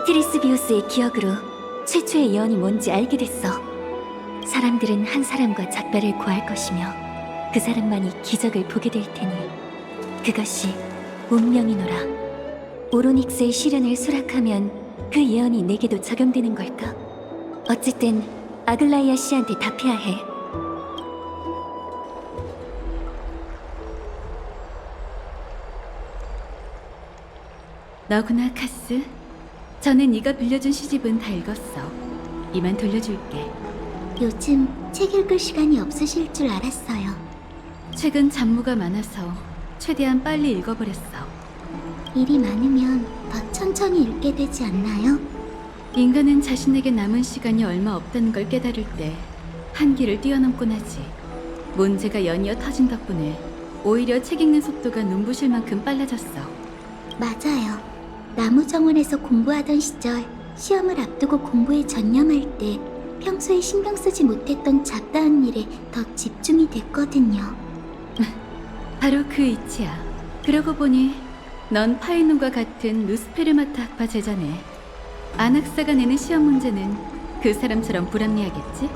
트리스비우스의 기억으로 최초의 예언이 뭔지 알게 됐어. 사람들은 한 사람과 작별을 고할 것이며 그 사람만이 기적을 보게 될 테니 그것이 운명이노라. 오로닉스의 시련을 수락하면 그 예언이 내게도 적용되는 걸까? 어쨌든 아글라이아 씨한테 답해야 해. 너구나, 카스. 전에 네가 빌려준 시집은 다 읽었어. 이만 돌려줄게. 요즘 책 읽을 시간이 없으실 줄 알았어요. 최근 잡무가 많아서 최대한 빨리 읽어버렸어. 일이 많으면 더 천천히 읽게 되지 않나요? 인간은 자신에게 남은 시간이 얼마 없다는 걸 깨달을 때 한계를 뛰어넘곤 하지. 문제가 연이어 터진 덕분에 오히려 책 읽는 속도가 눈부실 만큼 빨라졌어. 맞아요. 나무정원에서 공부하던 시절 시험을 앞두고 공부에 전념할 때 평소에 신경 쓰지 못했던 잡다한 일에 더 집중이 됐거든요. 바로 그 이치야. 그러고 보니 넌 파이논과 같은 루스페르마트 학파 제자네. 안학사가 내는 시험 문제는 그 사람처럼 불합리하겠지?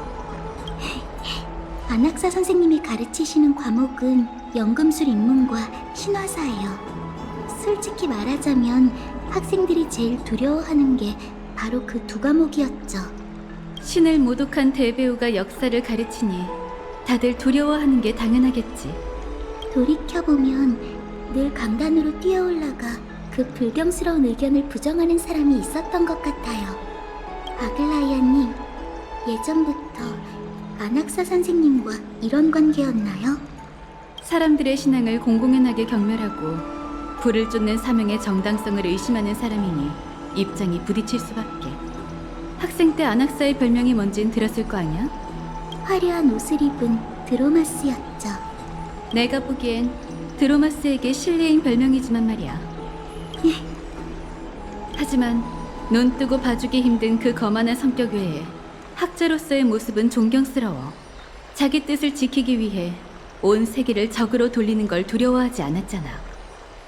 안학사 선생님이 가르치시는 과목은 연금술 입문과 신화사예요. 솔직히 말하자면 학생들이 제일 두려워하는 게 바로 그 두 과목이었죠. 신을 모독한 대배우가 역사를 가르치니 다들 두려워하는 게 당연하겠지. 돌이켜보면 늘 강단으로 뛰어올라가 그 불경스러운 의견을 부정하는 사람이 있었던 것 같아요. 아글라이아님, 예전부터 안학사 선생님과 이런 관계였나요? 사람들의 신앙을 공공연하게 경멸하고 불을 쫓는 사명의 정당성을 의심하는 사람이니 입장이 부딪힐 수밖에. 학생 때 안학사의 별명이 뭔진 들었을 거 아니야? 화려한 옷을 입은 드로마스였죠. 내가 보기엔 드로마스에게 실례인 별명이지만 말이야. 하지만 눈 뜨고 봐주기 힘든 그 거만한 성격 외에 학자로서의 모습은 존경스러워. 자기 뜻을 지키기 위해 온 세계를 적으로 돌리는 걸 두려워하지 않았잖아.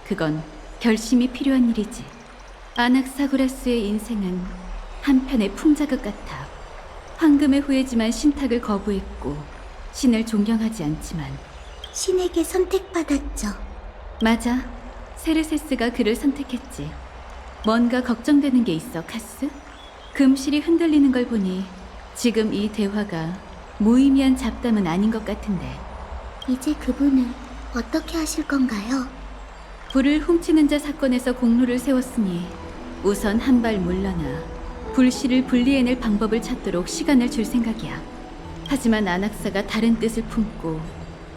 그건 결심이 필요한 일이지. 아낙사고라스의 인생은 한편의 풍자극 같아. 황금의 후예지만 신탁을 거부했고 신을 존경하지 않지만. 신에게 선택받았죠. 맞아. 세르세스가 그를 선택했지. 뭔가 걱정되는 게 있어, 카스? 금실이 흔들리는 걸 보니 지금 이 대화가 무의미한 잡담은 아닌 것 같은데. 이제 그분을 어떻게 하실 건가요? 불을 훔치는 자 사건에서 공로를 세웠으니 우선 한 발 물러나 불씨를 분리해낼 방법을 찾도록 시간을 줄 생각이야. 하지만 안학사가 다른 뜻을 품고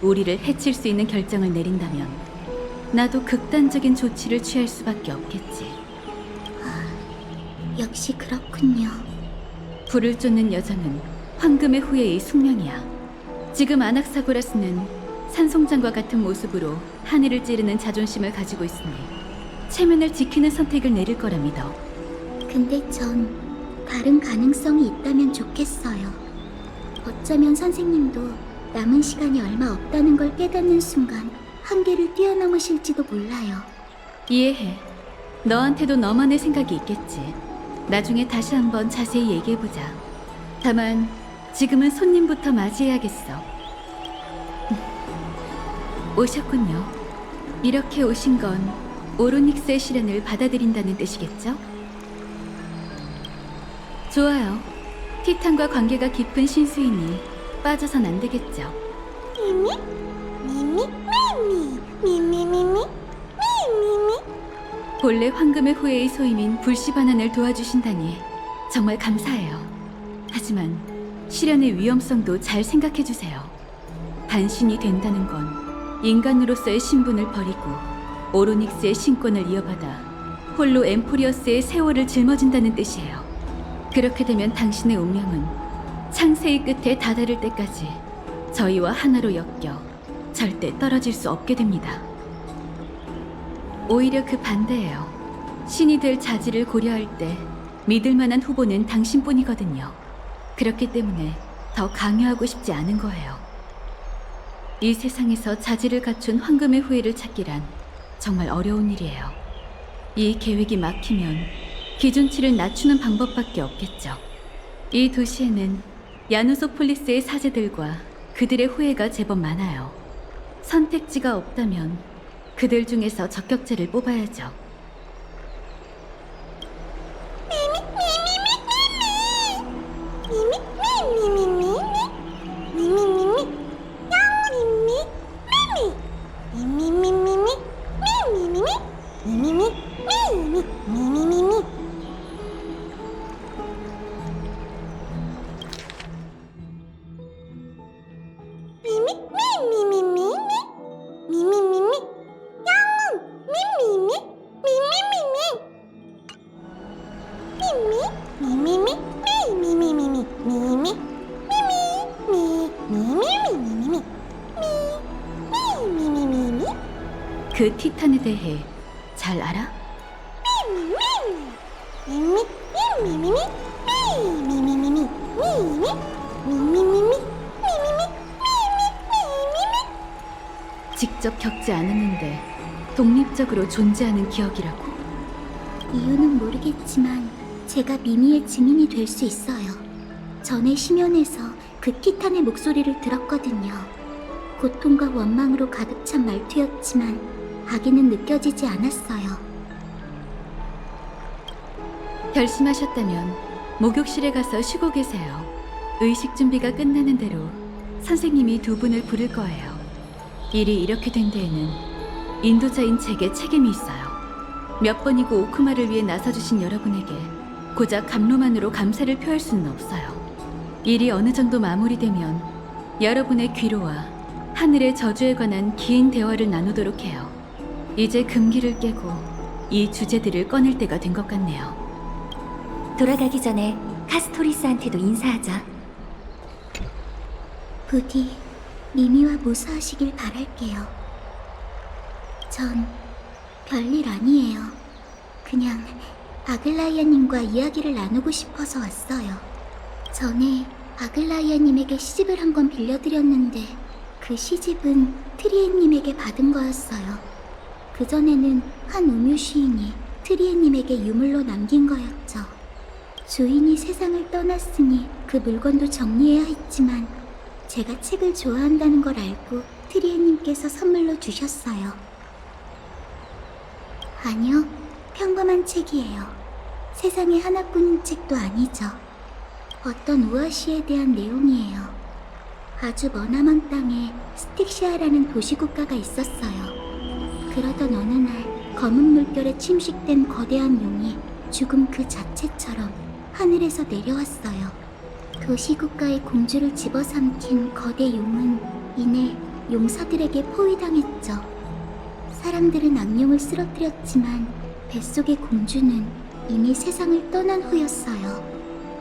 우리를 해칠 수 있는 결정을 내린다면 나도 극단적인 조치를 취할 수밖에 없겠지. 역시 그렇군요. 불을 쫓는 여정은 황금의 후예의 숙명이야. 지금 아낙사고라스는 산송장과 같은 모습으로 하늘을 찌르는 자존심을 가지고 있으니 체면을 지키는 선택을 내릴 거라 믿어. 근데 전 다른 가능성이 있다면 좋겠어요. 어쩌면 선생님도 남은 시간이 얼마 없다는 걸 깨닫는 순간 한계를 뛰어넘으실지도 몰라요. 이해해. 너한테도 너만의 생각이 있겠지. 나중에 다시 한번 자세히 얘기해보자. 다만 지금은 손님부터 맞이해야겠어. 오셨군요. 이렇게 오신 건 오로닉스의 시련을 받아들인다는 뜻이겠죠? 좋아요. 티탄과 관계가 깊은 신수이니 빠져선 안 되겠죠. 미미? 미미? 미미? 미미미미? 미미미? 본래 황금의 후예의 소임인 불씨반환을 도와주신다니 정말 감사해요. 하지만 시련의 위험성도 잘 생각해주세요. 반신이 된다는 건 인간으로서의 신분을 버리고 오로닉스의 신권을 이어받아 홀로 엠포리어스의 세월을 짊어진다는 뜻이에요. 그렇게 되면 당신의 운명은 창세의 끝에 다다를 때까지 저희와 하나로 엮여 절대 떨어질 수 없게 됩니다. 오히려 그 반대예요. 신이 될 자질을 고려할 때 믿을 만한 후보는 당신뿐이거든요. 그렇기 때문에 더 강요하고 싶지 않은 거예요. 이 세상에서 자질을 갖춘 황금의 후예를 찾기란 정말 어려운 일이에요. 이 계획이 막히면 기준치를 낮추는 방법밖에 없겠죠. 이 도시에는 야누소폴리스의 사제들과 그들의 후예가 제법 많아요. 선택지가 없다면 그들 중에서 적격자를 뽑아야죠. 그 티탄에 대해 잘 알아? 직접 겪지 않았는데 독립적으로 존재하는 기억이라고? 이유는 모르겠지만 제가 미미의 증인이 될 수 있어요. 전에 심연에서 그 티탄의 목소리를 들었거든요. 고통과 원망으로 가득 찬 말투였지만 악의는 느껴지지 않았어요. 결심하셨다면 목욕실에 가서 쉬고 계세요. 의식 준비가 끝나는 대로 선생님이 두 분을 부를 거예요. 일이 이렇게 된 데에는 인도자인 제게 책임이 있어요. 몇 번이고 오크마를 위해 나서주신 여러분에게 고작 감로만으로 감사를 표할 수는 없어요. 일이 어느 정도 마무리되면 여러분의 귀로와 하늘의 저주에 관한 긴 대화를 나누도록 해요. 이제 금기를 깨고 이 주제들을 꺼낼 때가 된 것 같네요. 돌아가기 전에 카스토리스한테도 인사하자. 부디 미미와 무사하시길 바랄게요. 전 별일 아니에요. 그냥 아글라이아님과 이야기를 나누고 싶어서 왔어요. 전에 아글라이아님에게 시집을 한 권 빌려드렸는데 그 시집은 트리에님에게 받은 거였어요. 그전에는 한 우뮤 시인이 트리에님에게 유물로 남긴 거였죠. 주인이 세상을 떠났으니 그 물건도 정리해야 했지만 제가 책을 좋아한다는 걸 알고 트리에님께서 선물로 주셨어요. 아니요, 평범한 책이에요. 세상에 하나뿐인 책도 아니죠. 어떤 우아시에 대한 내용이에요. 아주 머나먼 땅에 스틱시아라는 도시국가가 있었어요. 그러던 어느 날 검은 물결에 침식된 거대한 용이 죽음 그 자체처럼 하늘에서 내려왔어요. 도시국가의 공주를 집어삼킨 거대 용은 이내 용사들에게 포위당했죠. 사람들은 악령을 쓰러뜨렸지만 뱃속의 공주는 이미 세상을 떠난 후였어요.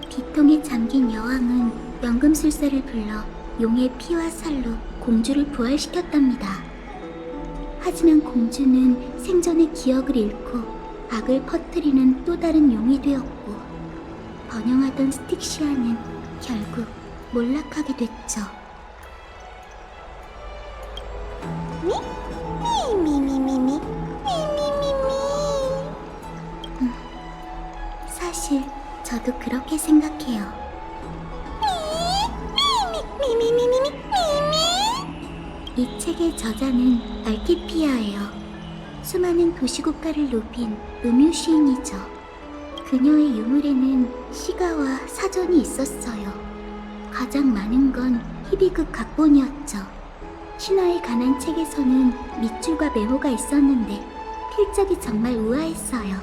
비통에 잠긴 여왕은 연금술사를 불러 용의 피와 살로 공주를 부활시켰답니다. 하지만 공주는 생전의 기억을 잃고 악을 퍼뜨리는 또 다른 용이 되었고 번영하던 스틱시아는 결국 몰락하게 됐죠. 사실 저도 그렇게 생각해요. 이 책의 저자는 알키피아예요. 수많은 도시국가를 누빈 음유 시인이죠. 그녀의 유물에는 시가와 사전이 있었어요. 가장 많은 건 히비급 각본이었죠. 신화에 관한 책에서는 밑줄과 메모가 있었는데 필적이 정말 우아했어요.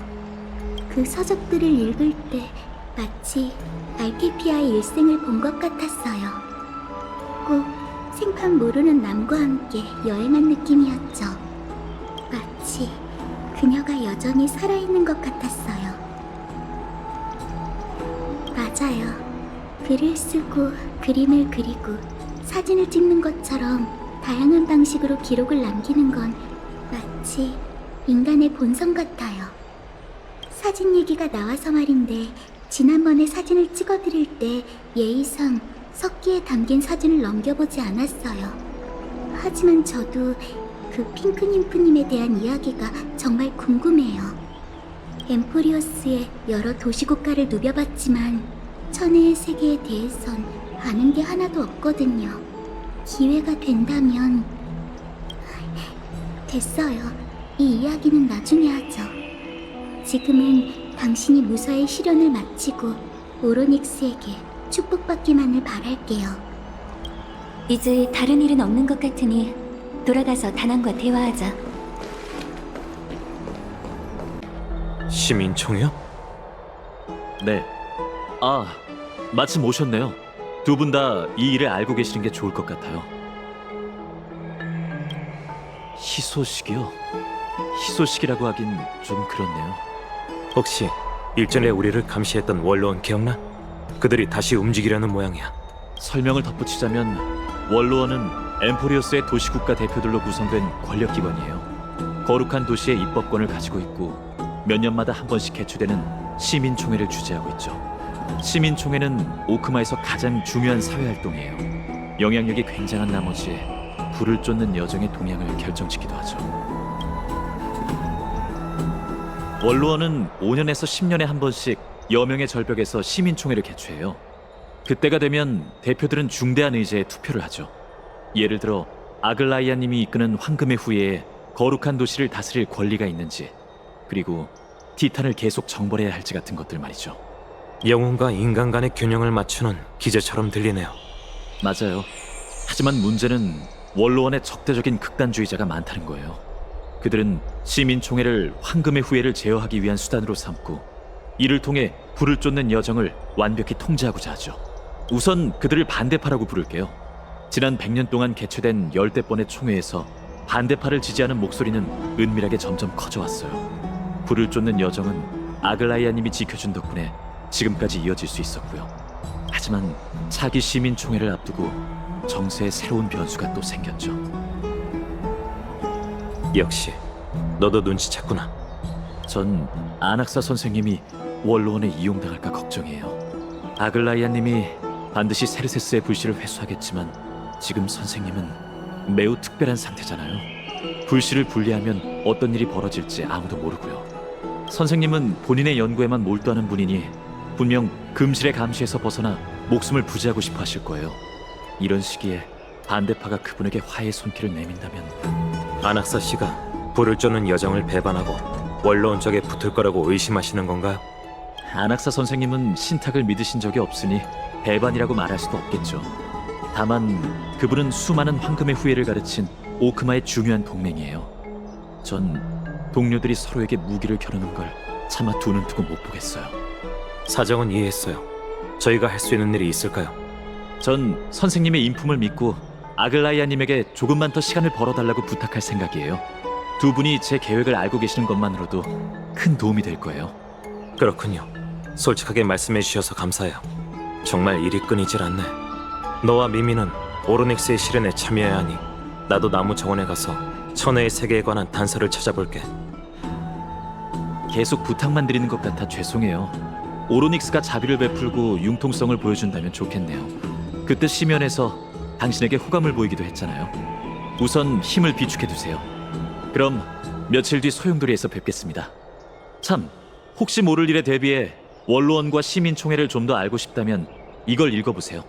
그 서적들을 읽을 때 마치 알키피아의 일생을 본 것 같았어요. 꼭 생판 모르는 남과 함께 여행한 느낌이었죠. 마치 그녀가 여전히 살아있는 것 같았어요. 맞아요. 글을 쓰고 그림을 그리고 사진을 찍는 것처럼 다양한 방식으로 기록을 남기는 건 마치 인간의 본성 같아요. 사진 얘기가 나와서 말인데 지난번에 사진을 찍어드릴 때 예의상 석기에 담긴 사진을 넘겨보지 않았어요. 하지만 저도 그 핑크님프님에 대한 이야기가 정말 궁금해요. 엠포리어스의 여러 도시국가를 누벼봤지만 천혜의 세계에 대해선 아는 게 하나도 없거든요. 기회가 된다면... 됐어요. 이 이야기는 나중에 하죠. 지금은 당신이 무사히 시련을 마치고 오로닉스에게 축복받기만을 바랄게요. 이제 다른 일은 없는 것 같으니 돌아가서 다낭과 대화하자. 시민총회요? 네. 아, 마침 오셨네요. 두 분 다 이 일을 알고 계시는 게 좋을 것 같아요. 희소식이요? 희소식이라고 하긴 좀 그렇네요. 혹시 일전에 우리를 감시했던 원로원 기억나? 그들이 다시 움직이려는 모양이야. 설명을 덧붙이자면 원로원은 엠포리오스의 도시국가 대표들로 구성된 권력기관이에요. 거룩한 도시의 입법권을 가지고 있고 몇 년마다 한 번씩 개최되는 시민총회를 주재하고 있죠. 시민총회는 오크마에서 가장 중요한 사회활동이에요. 영향력이 굉장한 나머지 불을 쫓는 여정의 동향을 결정짓기도 하죠. 원로원은 5년에서 10년에 한 번씩 여명의 절벽에서 시민총회를 개최해요. 그때가 되면 대표들은 중대한 의제에 투표를 하죠. 예를 들어 아글라이아님이 이끄는 황금의 후예에 거룩한 도시를 다스릴 권리가 있는지, 그리고 티탄을 계속 정벌해야 할지 같은 것들 말이죠. 영혼과 인간 간의 균형을 맞추는 기제처럼 들리네요. 맞아요. 하지만 문제는 원로원의 적대적인 극단주의자가 많다는 거예요. 그들은 시민총회를 황금의 후예를 제어하기 위한 수단으로 삼고 이를 통해 불을 쫓는 여정을 완벽히 통제하고자 하죠. 우선 그들을 반대파라고 부를게요. 지난 100년 동안 개최된 열대 번의 총회에서 반대파를 지지하는 목소리는 은밀하게 점점 커져왔어요. 불을 쫓는 여정은 아글라이아님이 지켜준 덕분에 지금까지 이어질 수 있었고요. 하지만 차기 시민총회를 앞두고 정세에 새로운 변수가 또 생겼죠. 역시 너도 눈치챘구나. 전 안악사 선생님이 원로원에 이용당할까 걱정이에요. 아글라이아님이 반드시 세르세스의 불씨를 회수하겠지만 지금 선생님은 매우 특별한 상태잖아요. 불씨를 분리하면 어떤 일이 벌어질지 아무도 모르고요. 선생님은 본인의 연구에만 몰두하는 분이니 분명 금실의 감시에서 벗어나 목숨을 부지하고 싶어 하실 거예요. 이런 시기에 반대파가 그분에게 화해의 손길을 내민다면 안악사 씨가 불을 쫓는 여정을 배반하고 원로원 쪽에 붙을 거라고 의심하시는 건가요? 안악사 선생님은 신탁을 믿으신 적이 없으니 배반이라고 말할 수도 없겠죠. 다만 그분은 수많은 황금의 후예를 가르친 오크마의 중요한 동맹이에요. 전 동료들이 서로에게 무기를 겨누는 걸 차마 두 눈 뜨고 못 보겠어요. 사정은 이해했어요. 저희가 할 수 있는 일이 있을까요? 전 선생님의 인품을 믿고 아글라이아님에게 조금만 더 시간을 벌어달라고 부탁할 생각이에요. 두 분이 제 계획을 알고 계시는 것만으로도 큰 도움이 될 거예요. 그렇군요. 솔직하게 말씀해 주셔서 감사해요. 정말 일이 끊이질 않네. 너와 미미는 오로닉스의 실현에 참여해야 하니 나도 나무 정원에 가서 천혜의 세계에 관한 단서를 찾아볼게. 계속 부탁만 드리는 것 같아 죄송해요. 오로닉스가 자비를 베풀고 융통성을 보여준다면 좋겠네요. 그때 시면에서 당신에게 호감을 보이기도 했잖아요. 우선 힘을 비축해두세요. 그럼 며칠 뒤 소용돌이에서 뵙겠습니다. 참, 혹시 모를 일에 대비해 원로원과 시민총회를 좀 더 알고 싶다면 이걸 읽어보세요.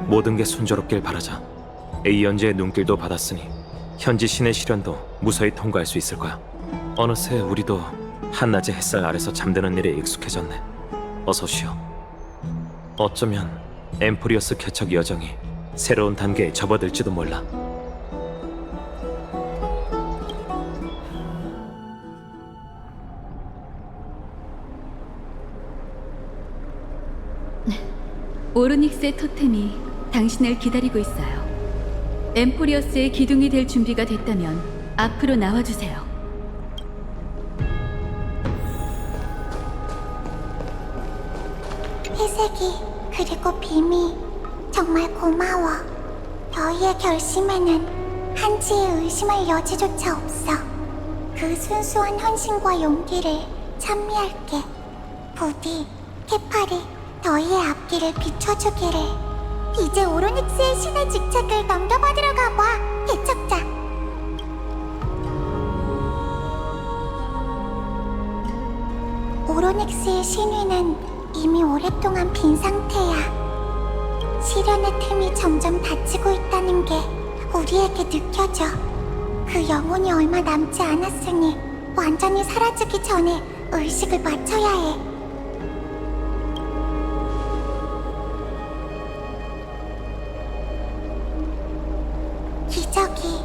모든 게 순조롭길 바라자. A 연지의 눈길도 받았으니 현지 신의 시련도 무사히 통과할 수 있을 거야. 어느새 우리도 한낮의 햇살 아래서 잠드는 일에 익숙해졌네. 어서 쉬어. 어쩌면 엠포리어스 개척 여정이 새로운 단계에 접어들지도 몰라. 오르닉스의 토템이 당신을 기다리고 있어요. 엠포리어스의 기둥이 될 준비가 됐다면 앞으로 나와주세요. 회색이 그리고 비미, 정말 고마워. 너희의 결심에는 한치의 의심할 여지조차 없어. 그 순수한 헌신과 용기를 찬미할게. 부디 케팔이 너희의 앞길을 비춰주기를. 이제 오로닉스의 신의 직책을 넘겨받으러 가봐, 개척자. 오로닉스의 신위는 이미 오랫동안 빈 상태야. 시련의 틈이 점점 닫히고 있다는 게 우리에게 느껴져. 그 영혼이 얼마 남지 않았으니 완전히 사라지기 전에 의식을 맞춰야 해. 기적이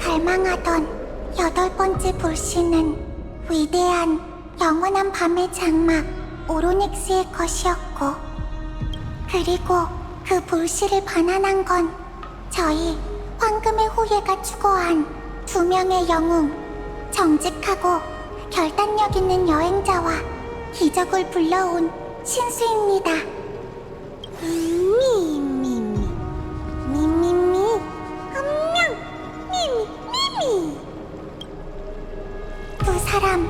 갈망하던 8번째 불씨는 위대한 영원한 밤의 장막 오로닉스의 것이었고, 그리고 그 불씨를 반환한 건 저희 황금의 후예가 추구한 2명의 영웅, 정직하고 결단력 있는 여행자와 기적을 불러온 신수입니다. 미미미 한명 미미 두 사람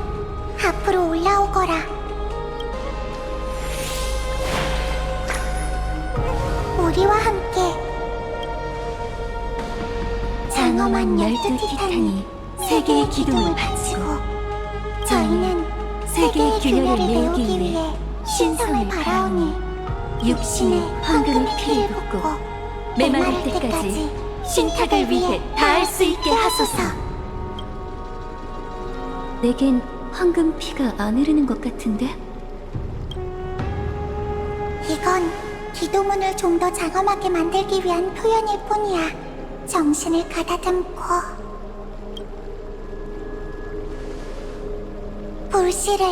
앞으로 올라오거라. 우리와 함께 장엄한 12 티탄이 세계의 기둥을 바치고, 저희는 세계의 균열을 메우기 위해 신성을 바라오니 육신의 황금의 피를 붓고 메마를 때까지 신탁을 위해 다할 수 있게 하소서. 내겐 황금 피가 안 흐르는 것 같은데? 이건 기도문을 좀 더 장엄하게 만들기 위한 표현일 뿐이야. 정신을 가다듬고 불씨를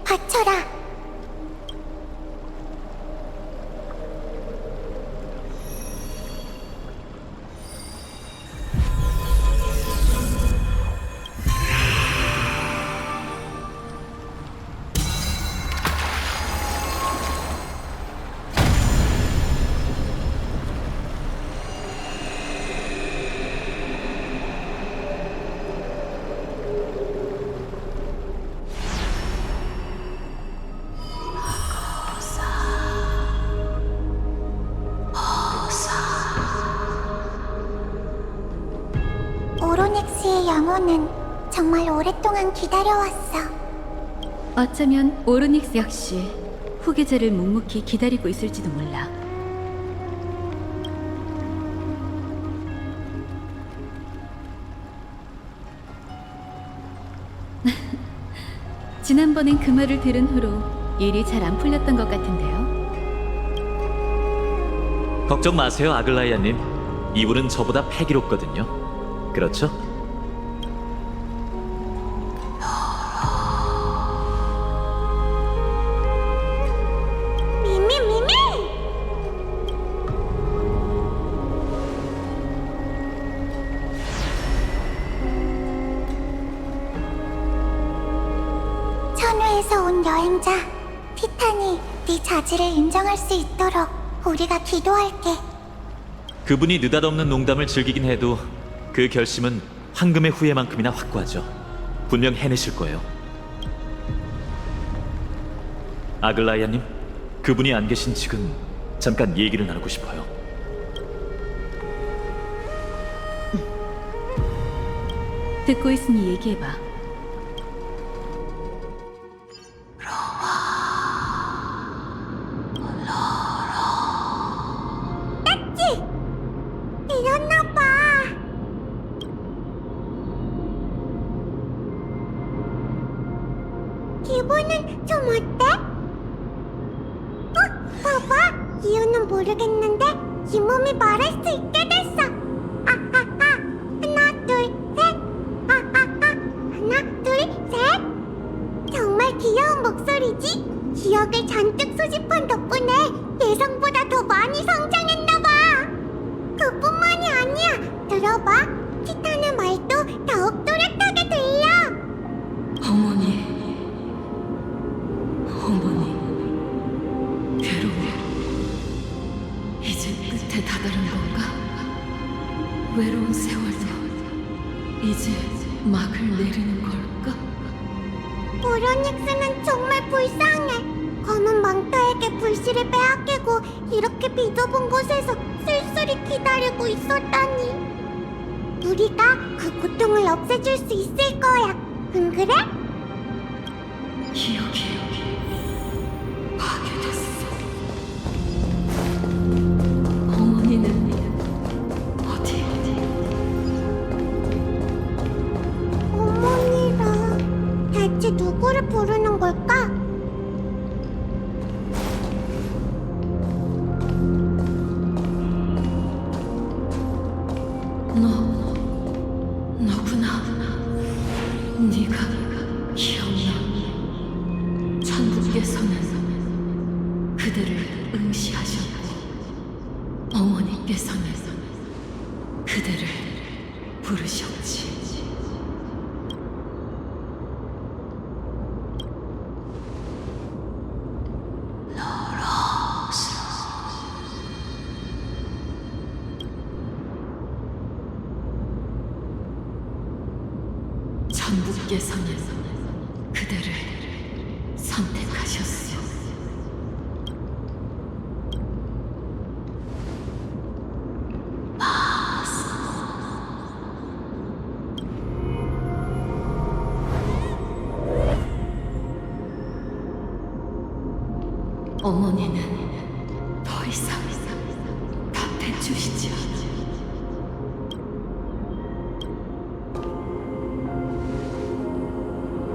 바쳐라. 오로닉스의 영혼은 정말 오랫동안 기다려왔어. 어쩌면 오로닉스 역시 후계자를 묵묵히 기다리고 있을지도 몰라. 지난번엔 그 말을 들은 후로 일이 잘 안 풀렸던 것 같은데요. 걱정 마세요, 아글라이아님. 이분은 저보다 패기롭거든요. 그렇죠? 미미! 천우에서 온 여행자 티탄이 네 자질을 인정할 수 있도록 우리가 기도할게. 그분이 느닷없는 농담을 즐기긴 해도 그 결심은 황금의 후예만큼이나 확고하죠. 분명 해내실 거예요. 아글라이아님, 그분이 안 계신 지금 잠깐 얘기를 나누고 싶어요. 듣고 있으니 얘기해봐. 이랬나봐. 기분은 좀 어때? 봐봐. 이유는 모르겠는데 이 몸이 말할 수 있게 됐어. 아하하. 하나 둘 셋. 아하하. 하나 둘 셋. 정말 귀여운 목소리지? 기억을 잔뜩 수집한 덕분에 예상보다 더 많이 성장했나봐. 그뿐만이 아니야. 들어봐. 티탄의 말도 더욱 또렷하게 들려. 어머니, 괴로워. 다른 건가? 외로운 세월도 이제 막을 내리는 걸까? 브로닉스는 정말 불쌍해. 검은 망토에게 불씨를 빼앗기고 이렇게 비좁은 곳에서 쓸쓸히 기다리고 있었다니. 우리가 그 고통을 없애줄 수 있을 거야. 응 그래? 기억이 파괴됐어. 어머니는 어디? 어머니라. 대체 누구를 부르는 걸까? 너구나. 네가 기억나. 천부께서는 그들을 응시하셨고 어머니께서는 그들을 부르셨지. 천부께서는 그들을 선택하셨어. 어머니는 더 이상 답해주시지 않아.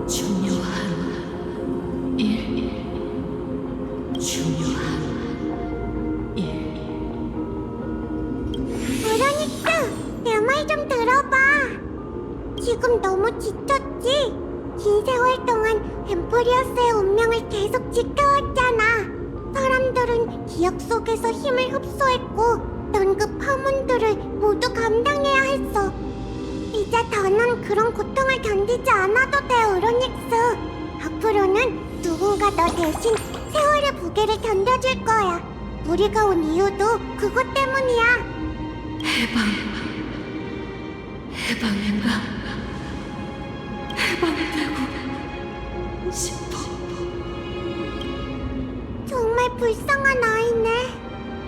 중요한 일, 중요한 일. 브로닉스, 내 말 좀 들어봐. 지금 너무 지쳤지? 긴 세월 동안 엠포리어스의 운명을 계속 지켜왔잖아. 사람들은 기억 속에서 힘을 흡수했고 넌 그 파문들을 모두 감당해야 했어. 이제 더는 그런 고통을 견디지 않아도 돼, 브로닉스. 앞으로는 누군가 너 대신 세월의 무게를 견뎌줄 거야. 우리가 온 이유도 그것 때문이야. 해방인가? 해방되고 싶어. 정말 불쌍한 아이네.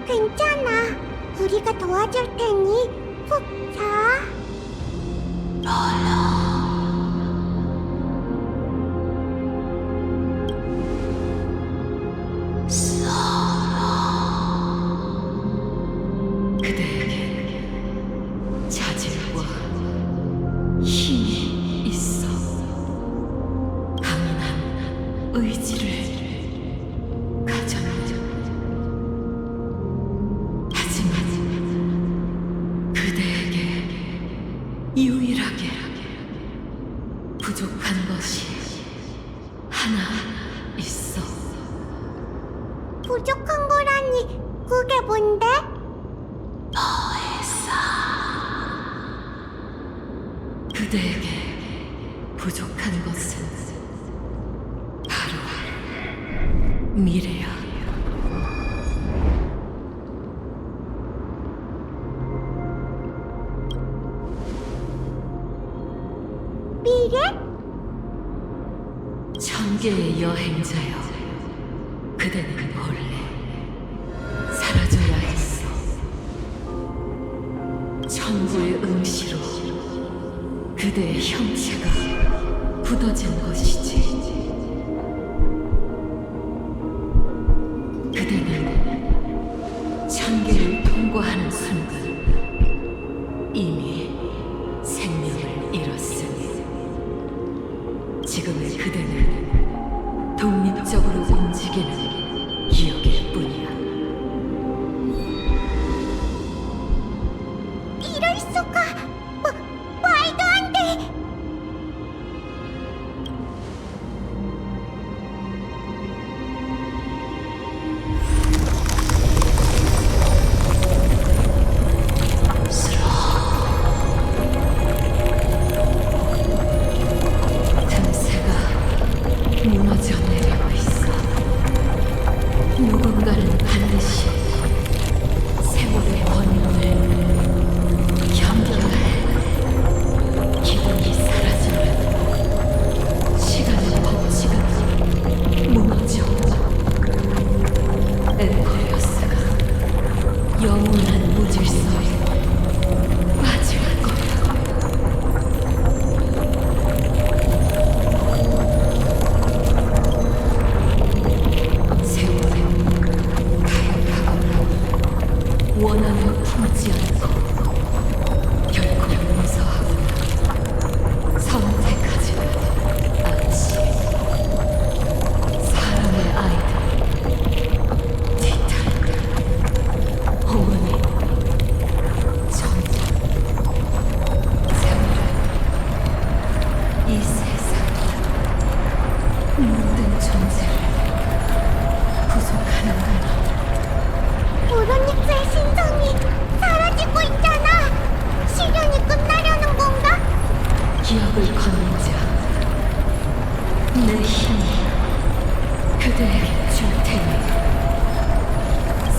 괜찮아. 우리가 도와줄 테니 푹 자. 그대에게 자질과 힘이 있어. 강인한 의지를 가졌네. 하지만 그대에게 유일하게 부족한 것이 하나 있어. 부족한 거라니 그게 뭔데? 그대에게 부족한 것은 바로 미래야. 미래? 천계의 여행자여, 그대는 본래 사라져야 했어. 천부의 응시로 그대의 형체가 굳어진 것이지. 그대는 천계를 통과하는 순간 이미 생명을 잃었으니 지금의 그대는 독립적으로 움직이는 기억일 뿐이야. 이럴 수가. 말도 안 돼. 영원한 무질서에 빠질 거야. 세월에 타협하고 원하면 품지 않고 결코 용서하고 선택하지 않지. 사람의 아이들 티탄 어머니 전쟁 세월은 이 세상 모든 존재를 구속하는구나. 오로닉스의 신성이 사라지고 있잖아. 시련이 끝나려는 건가? 기억을 걷는 자, 내 힘이 그대에게 줄 테니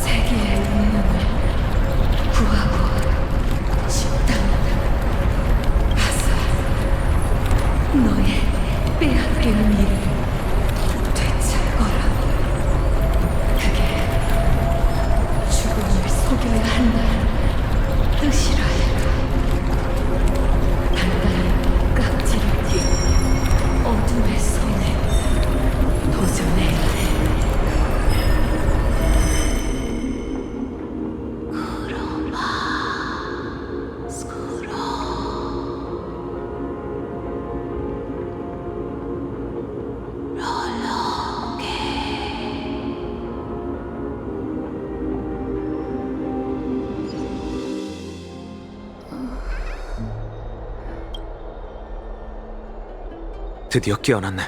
세계의 운명을 구하고 싶다면 가서 너의 빼앗긴 미래를 되찾거라. 그게 죽음을 속여야 한다는 뜻이라 해도 단단한 깍지를 띤 어둠의 손에 도전해야 해. 드디어 깨어났네.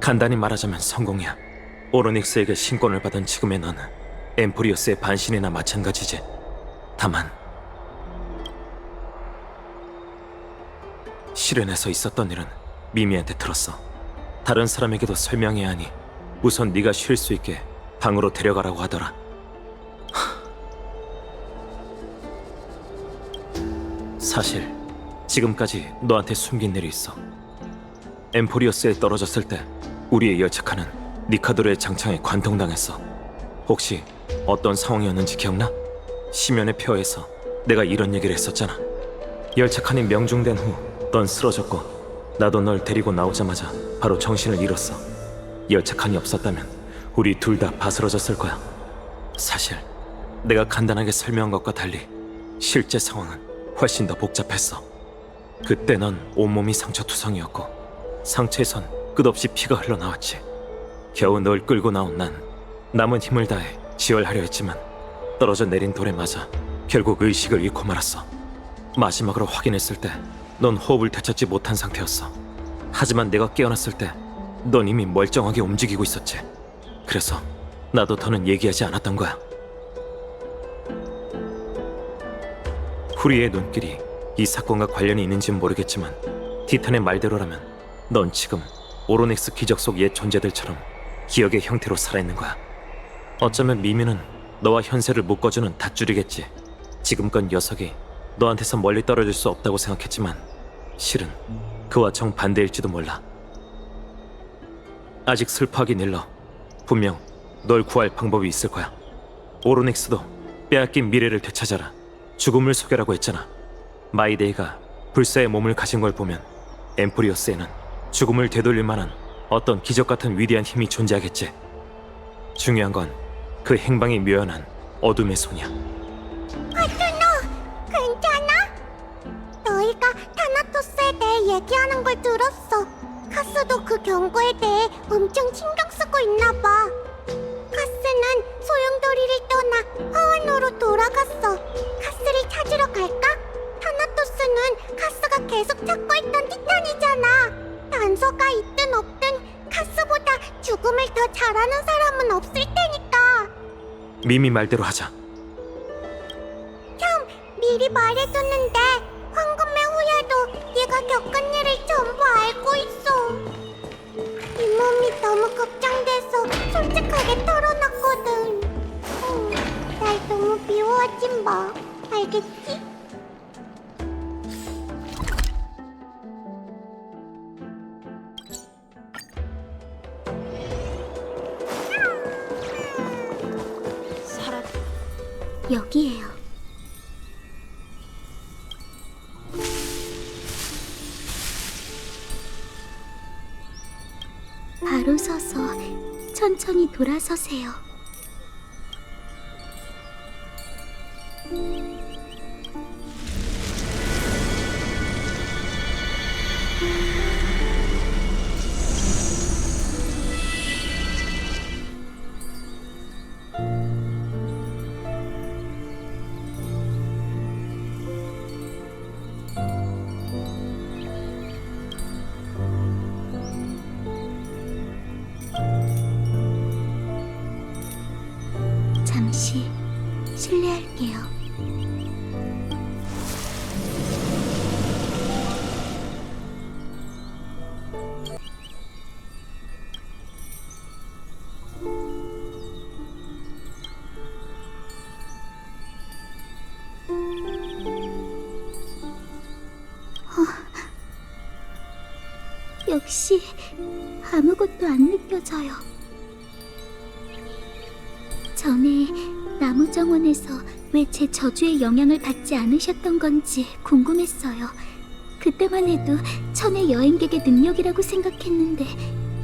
간단히 말하자면 성공이야. 오로닉스에게 신권을 받은 지금의 너는 엠프리오스의 반신이나 마찬가지지. 다만 실현에서 있었던 일은 미미한테 들었어. 다른 사람에게도 설명해야 하니 우선 네가 쉴 수 있게 방으로 데려가라고 하더라. 사실 지금까지 너한테 숨긴 일이 있어. 엠포리오스에 떨어졌을 때 우리의 열차칸은 니카도르의 장창에 관통당했어. 혹시 어떤 상황이었는지 기억나? 시면의 표에서 내가 이런 얘기를 했었잖아. 열차칸이 명중된 후 넌 쓰러졌고 나도 널 데리고 나오자마자 바로 정신을 잃었어. 열차칸이 없었다면 우리 둘 다 바스러졌을 거야. 사실 내가 간단하게 설명한 것과 달리 실제 상황은 훨씬 더 복잡했어. 그때 넌 온몸이 상처투성이었고 상처에선 끝없이 피가 흘러나왔지. 겨우 널 끌고 나온 난 남은 힘을 다해 지혈하려 했지만 떨어져 내린 돌에 맞아 결국 의식을 잃고 말았어. 마지막으로 확인했을 때 넌 호흡을 되찾지 못한 상태였어. 하지만 내가 깨어났을 때 넌 이미 멀쩡하게 움직이고 있었지. 그래서 나도 더는 얘기하지 않았던 거야. 후리의 눈길이 이 사건과 관련이 있는지는 모르겠지만 티탄의 말대로라면 넌 지금 오로닉스 기적 속 옛 존재들처럼 기억의 형태로 살아있는 거야. 어쩌면 미미는 너와 현세를 묶어주는 닷줄이겠지. 지금껏 녀석이 너한테서 멀리 떨어질 수 없다고 생각했지만 실은 그와 정반대일지도 몰라. 아직 슬퍼하긴 일러. 분명 널 구할 방법이 있을 거야. 오로닉스도 빼앗긴 미래를 되찾아라, 죽음을 속여라고 했잖아. 마이데이가 불사의 몸을 가진 걸 보면 엠프리오스에는 죽음을 되돌릴 만한 어떤 기적 같은 위대한 힘이 존재하겠지. 중요한 건 그 행방이 묘연한 어둠의 손이야. 괜찮아? 너희가 타나토스에 대해 얘기하는 걸 들었어. 카스도 그 경고에 대해 엄청 신경 쓰고 있나 봐. 카스는 소용돌이를 떠나 화원으로 돌아갔어. 카스를 찾으러 갈까? 타나토스는 카스가 계속 찾고 있던 티탄이잖아. 단서가 있든 없든 카스보다 죽음을 더 잘하는 사람은 없을 테니까. 미미 말대로 하자. 참, 미리 말해줬는데 황금의 후예도 네가 겪은 일을 전부 알고 있어. 이 몸이 너무 걱정돼서 솔직하게 털어놨거든. 날 너무 미워하지 마. 알겠지? 여기에요. 바로 서서 천천히 돌아서세요. 잠시 실례할게요. 역시 아무것도 안 느껴져요. 전에 나무 정원에서 왜 제 저주의 영향을 받지 않으셨던 건지 궁금했어요. 그때만 해도 천의 여행객의 능력이라고 생각했는데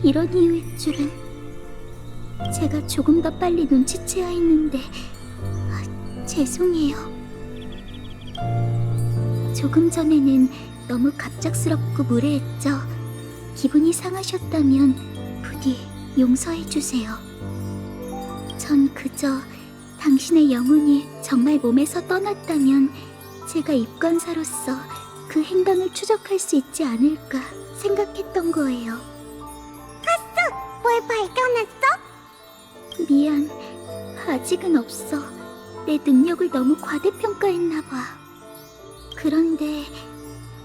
이런 이유일 줄은. 제가 조금 더 빨리 눈치채야 했는데 죄송해요. 조금 전에는 너무 갑작스럽고 무례했죠. 기분이 상하셨다면 부디 용서해주세요. 전 그저 당신의 영혼이 정말 몸에서 떠났다면 제가 입관사로서 그 행방을 추적할 수 있지 않을까 생각했던 거예요. 갔어! 뭘 발견했어? 미안, 아직은 없어. 내 능력을 너무 과대평가했나 봐. 그런데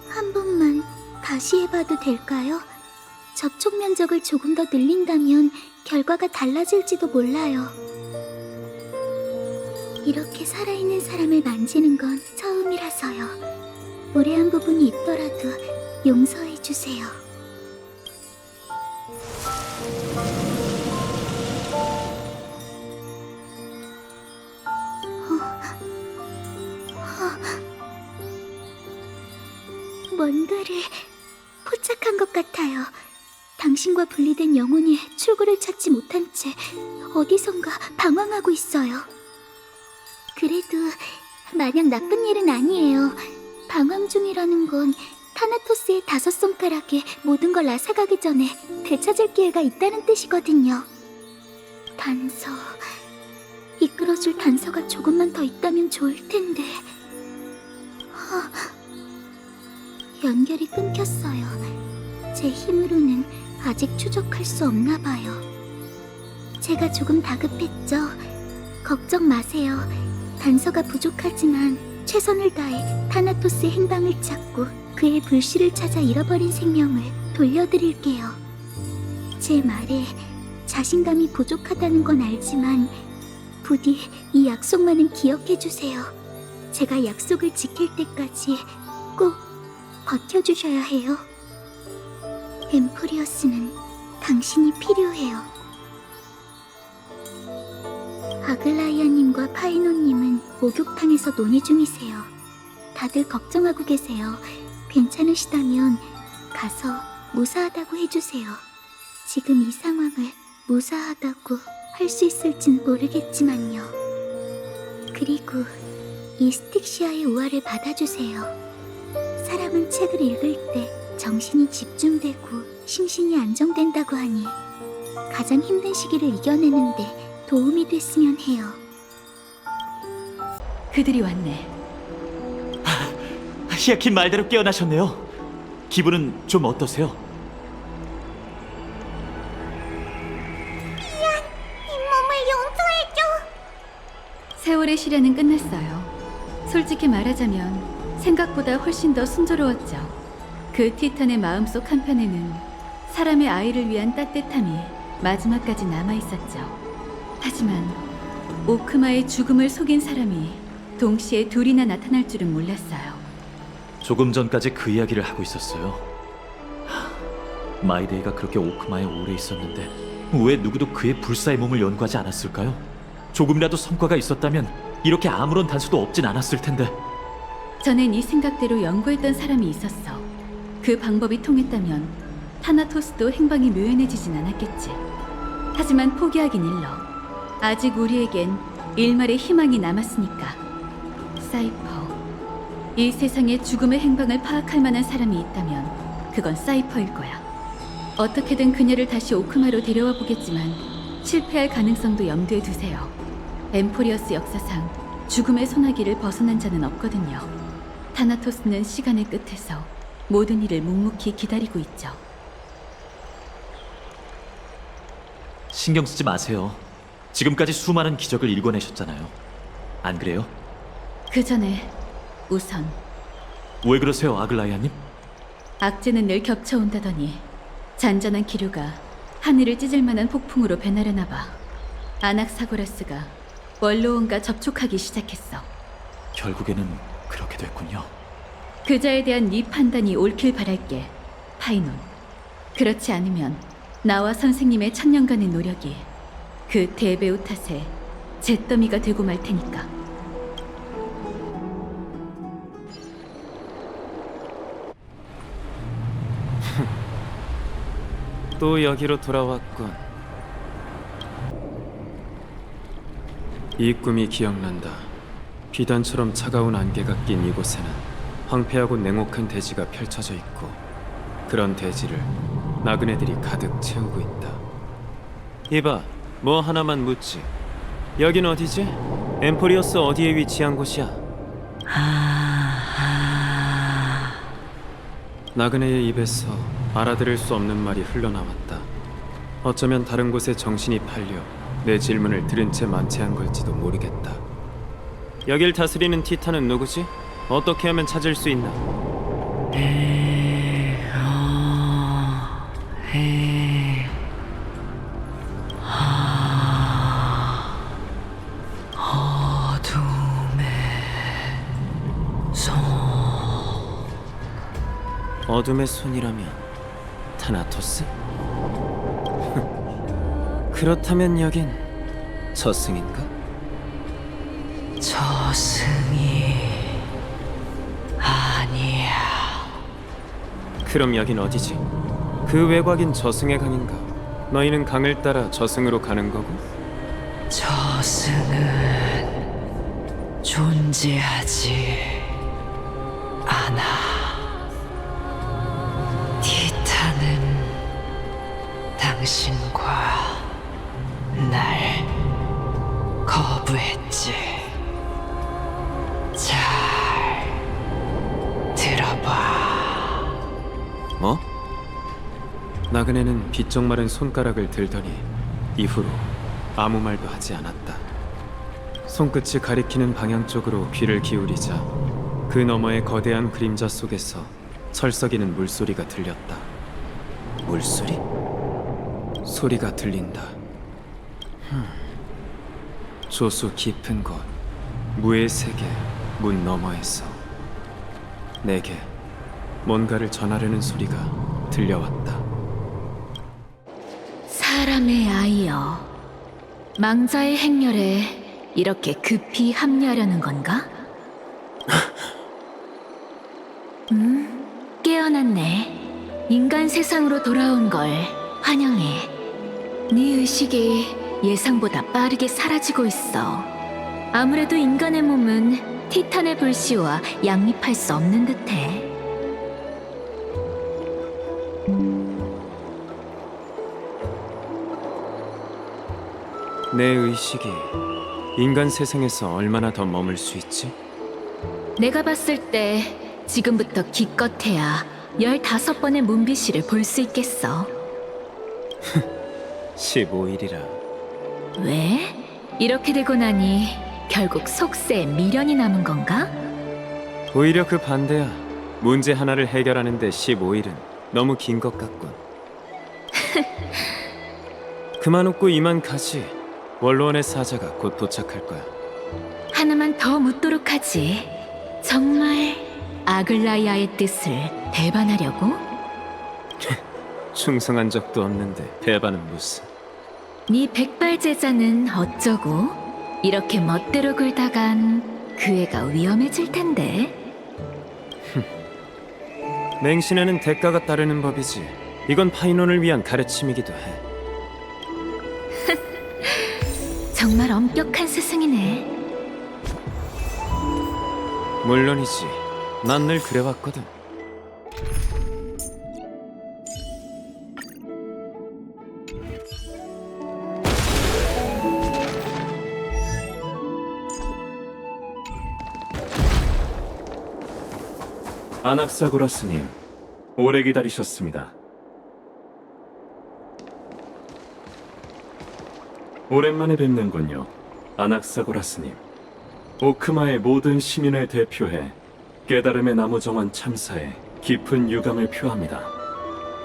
한 번만 다시 해봐도 될까요? 접촉 면적을 조금 더 늘린다면 결과가 달라질지도 몰라요. 이렇게 살아있는 사람을 만지는 건 처음이라서요. 무례한 부분이 있더라도 용서해주세요. 뭔가를 포착한 것 같아요. 당신과 분리된 영혼이 출구를 찾지 못한 채 어디선가 방황하고 있어요. 그래도 마냥 나쁜 일은 아니에요. 방황 중이라는 건 타나토스의 5손가락에 모든 걸 앗아가기 전에 되찾을 기회가 있다는 뜻이거든요. 단서... 이끌어줄 단서가 조금만 더 있다면 좋을 텐데... 연결이 끊겼어요. 제 힘으로는 아직 추적할 수 없나 봐요. 제가 조금 다급했죠. 걱정 마세요. 단서가 부족하지만 최선을 다해 타나토스의 행방을 찾고 그의 불씨를 찾아 잃어버린 생명을 돌려드릴게요. 제 말에 자신감이 부족하다는 건 알지만 부디 이 약속만은 기억해주세요. 제가 약속을 지킬 때까지 꼭 버텨주셔야 해요. 엠프리어스는 당신이 필요해요. 아글라이아님과 파이노님은 목욕탕에서 논의 중이세요. 다들 걱정하고 계세요. 괜찮으시다면 가서 무사하다고 해주세요. 지금 이 상황을 무사하다고 할 수 있을진 모르겠지만요. 그리고 이 스틱시아의 우화를 받아주세요. 사람은 책을 읽을 때 정신이 집중되고 심신이 안정된다고 하니 가장 힘든 시기를 이겨내는데 도움이 됐으면 해요. 그들이 왔네. 히아킨 말대로 깨어나셨네요. 기분은 좀 어떠세요? 세월의 시련은 끝났어요. 솔직히 말하자면 생각보다 훨씬 더 순조로웠죠. 그 티탄의 마음속 한편에는 사람의 아이를 위한 따뜻함이 마지막까지 남아있었죠. 하지만 오크마의 죽음을 속인 사람이 동시에 둘이나 나타날 줄은 몰랐어요. 조금 전까지 그 이야기를 하고 있었어요. 마이데이가 그렇게 오크마에 오래 있었는데 왜 누구도 그의 불사의 몸을 연구하지 않았을까요? 조금이라도 성과가 있었다면 이렇게 아무런 단서도 없진 않았을 텐데. 전에 네 생각대로 연구했던 사람이 있었어. 그 방법이 통했다면 타나토스도 행방이 묘연해지진 않았겠지. 하지만 포기하긴 일러. 아직 우리에겐 일말의 희망이 남았으니까. 사이퍼. 이 세상에 죽음의 행방을 파악할 만한 사람이 있다면 그건 사이퍼일 거야. 어떻게든 그녀를 다시 오크마로 데려와 보겠지만 실패할 가능성도 염두에 두세요. 엠포리어스 역사상 죽음의 소나기를 벗어난 자는 없거든요. 타나토스는 시간의 끝에서 모든 일을 묵묵히 기다리고 있죠. 신경 쓰지 마세요. 지금까지 수많은 기적을 일궈내셨잖아요. 안 그래요? 그 전에 우선 왜 그러세요, 아글라이아님? 악재는 늘 겹쳐온다더니 잔잔한 기류가 하늘을 찢을 만한 폭풍으로 변하려나 봐. 아낙사고라스가 원로원과 접촉하기 시작했어. 결국에는 그렇게 됐군요. 그자에 대한 네 판단이 옳길 바랄게, 파이논. 그렇지 않으면 나와 선생님의 천년간의 노력이 그 대배우 탓에 잿더미가 되고 말 테니까. 또 여기로 돌아왔군. 이 꿈이 기억난다. 비단처럼 차가운 안개가 낀 이곳에는 황폐하고 냉혹한 대지가 펼쳐져 있고 그런 대지를 나그네들이 가득 채우고 있다. 이봐, 뭐 하나만 묻지. 여긴 어디지? 엠포리어스 어디에 위치한 곳이야? 나그네의 입에서 알아들을 수 없는 말이 흘러나왔다. 어쩌면 다른 곳에 정신이 팔려 내 질문을 들은 채 만체한 걸지도 모르겠다. 여길 다스리는 티탄은 누구지? 어떻게 하면 찾을 수 있나? 어둠의 손이라면 타나토스? 그렇다면 여긴 저승인가? 저승이 아니야. 그럼 여긴 어디지? 그 외곽인 저승의 강인가? 너희는 강을 따라 저승으로 가는 거고? 저승은 존재하지 않아. 티탄은 당신과 날 거부했지. 잘 들어봐. 뭐? 나그네는 비쩍 마른 손가락을 들더니 이후로 아무 말도 하지 않았다. 손끝이 가리키는 방향 쪽으로 귀를 기울이자 그 너머의 거대한 그림자 속에서 철썩이는 물소리가 들렸다. 물소리? 소리가 들린다. 조수 깊은 곳, 무의 세계 문 너머에서 내게 뭔가를 전하려는 소리가 들려왔다. 사람의 아이여, 망자의 행렬에 이렇게 급히 합류하려는 건가? 깨어났네. 인간 세상으로 돌아온 걸 환영해. 네 의식이 예상보다 빠르게 사라지고 있어. 아무래도 인간의 몸은 티탄의 불씨와 양립할 수 없는 듯해. 내 의식이 인간 세상에서 얼마나 더 머물 수 있지? 내가 봤을 때 지금부터 기껏해야 15번의 문비시를 볼 수 있겠어. 15일이라. 왜? 이렇게 되고 나니 결국 속세에 미련이 남은 건가? 오히려 그 반대야. 문제 하나를 해결하는데 15일은 너무 긴 것 같군. 그만 웃고 이만 가지. 원로원의 사자가 곧 도착할 거야. 하나만 더 묻도록 하지. 정말 아글라이아의 뜻을 배반하려고? 충성한 적도 없는데 배반은 무슨. 네 백발 제자는 어쩌고? 이렇게 멋대로 굴다간 그 애가 위험해질 텐데. 맹신에는 대가가 따르는 법이지. 이건 파이논을 위한 가르침이기도 해. 정말 엄격한 스승이네. 물론이지. 난 늘 그래왔거든. 아낙사고라스님, 오래 기다리셨습니다. 오랜만에 뵙는군요, 아낙사고라스님. 오크마의 모든 시민을 대표해 깨달음의 나무 정원 참사에 깊은 유감을 표합니다.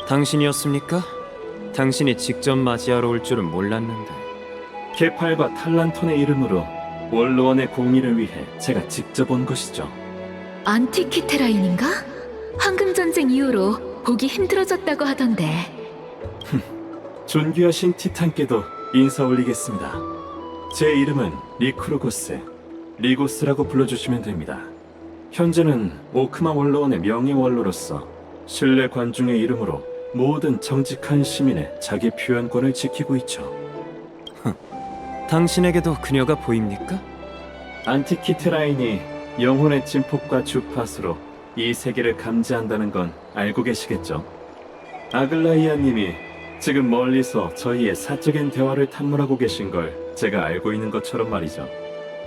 당신이었습니까? 당신이 직접 맞이하러 올 줄은 몰랐는데. 케팔과 탈란톤의 이름으로 원로원의 공의를 위해 제가 직접 온 것이죠. 안티키테라인인가? 황금전쟁 이후로 보기 힘들어졌다고 하던데. 존귀하신 티탄께도 인사 올리겠습니다. 제 이름은 리크로고스, 리고스라고 불러주시면 됩니다. 현재는 오크마 원로원의 명예원로로서 신뢰 관중의 이름으로 모든 정직한 시민의 자기 표현권을 지키고 있죠. 당신에게도 그녀가 보입니까? 안티키테라인이 영혼의 찐폭과 주파수로 이 세계를 감지한다는 건 알고 계시겠죠? 아글라이아님이 지금 멀리서 저희의 사적인 대화를 탐문하고 계신 걸 제가 알고 있는 것처럼 말이죠.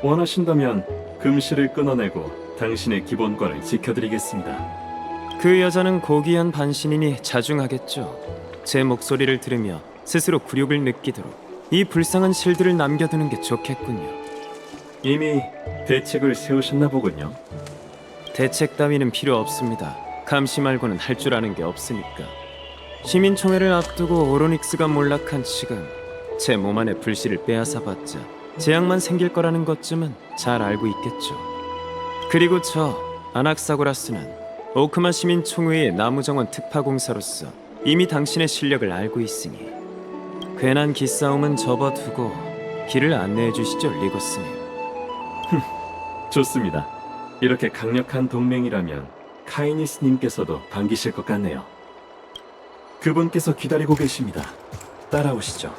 원하신다면 금실을 끊어내고 당신의 기본권을 지켜드리겠습니다. 그 여자는 고귀한 반신이니 자중하겠죠. 제 목소리를 들으며 스스로 굴욕을 느끼도록 이 불쌍한 실드를 남겨두는 게 좋겠군요. 이미 대책을 세우셨나 보군요. 대책 따위는 필요 없습니다. 감시 말고는 할 줄 아는 게 없으니까. 시민총회를 앞두고 오로닉스가 몰락한 지금 제 몸 안에 불씨를 빼앗아봤자 재앙만 생길 거라는 것쯤은 잘 알고 있겠죠. 그리고 저 아낙사고라스는 오크마 시민총회의 나무정원 특파공사로서 이미 당신의 실력을 알고 있으니 괜한 기싸움은 접어두고 길을 안내해 주시죠, 리고스님. 좋습니다. 이렇게 강력한 동맹이라면 카이니스님께서도 반기실 것 같네요. 그분께서 기다리고 계십니다. 따라오시죠.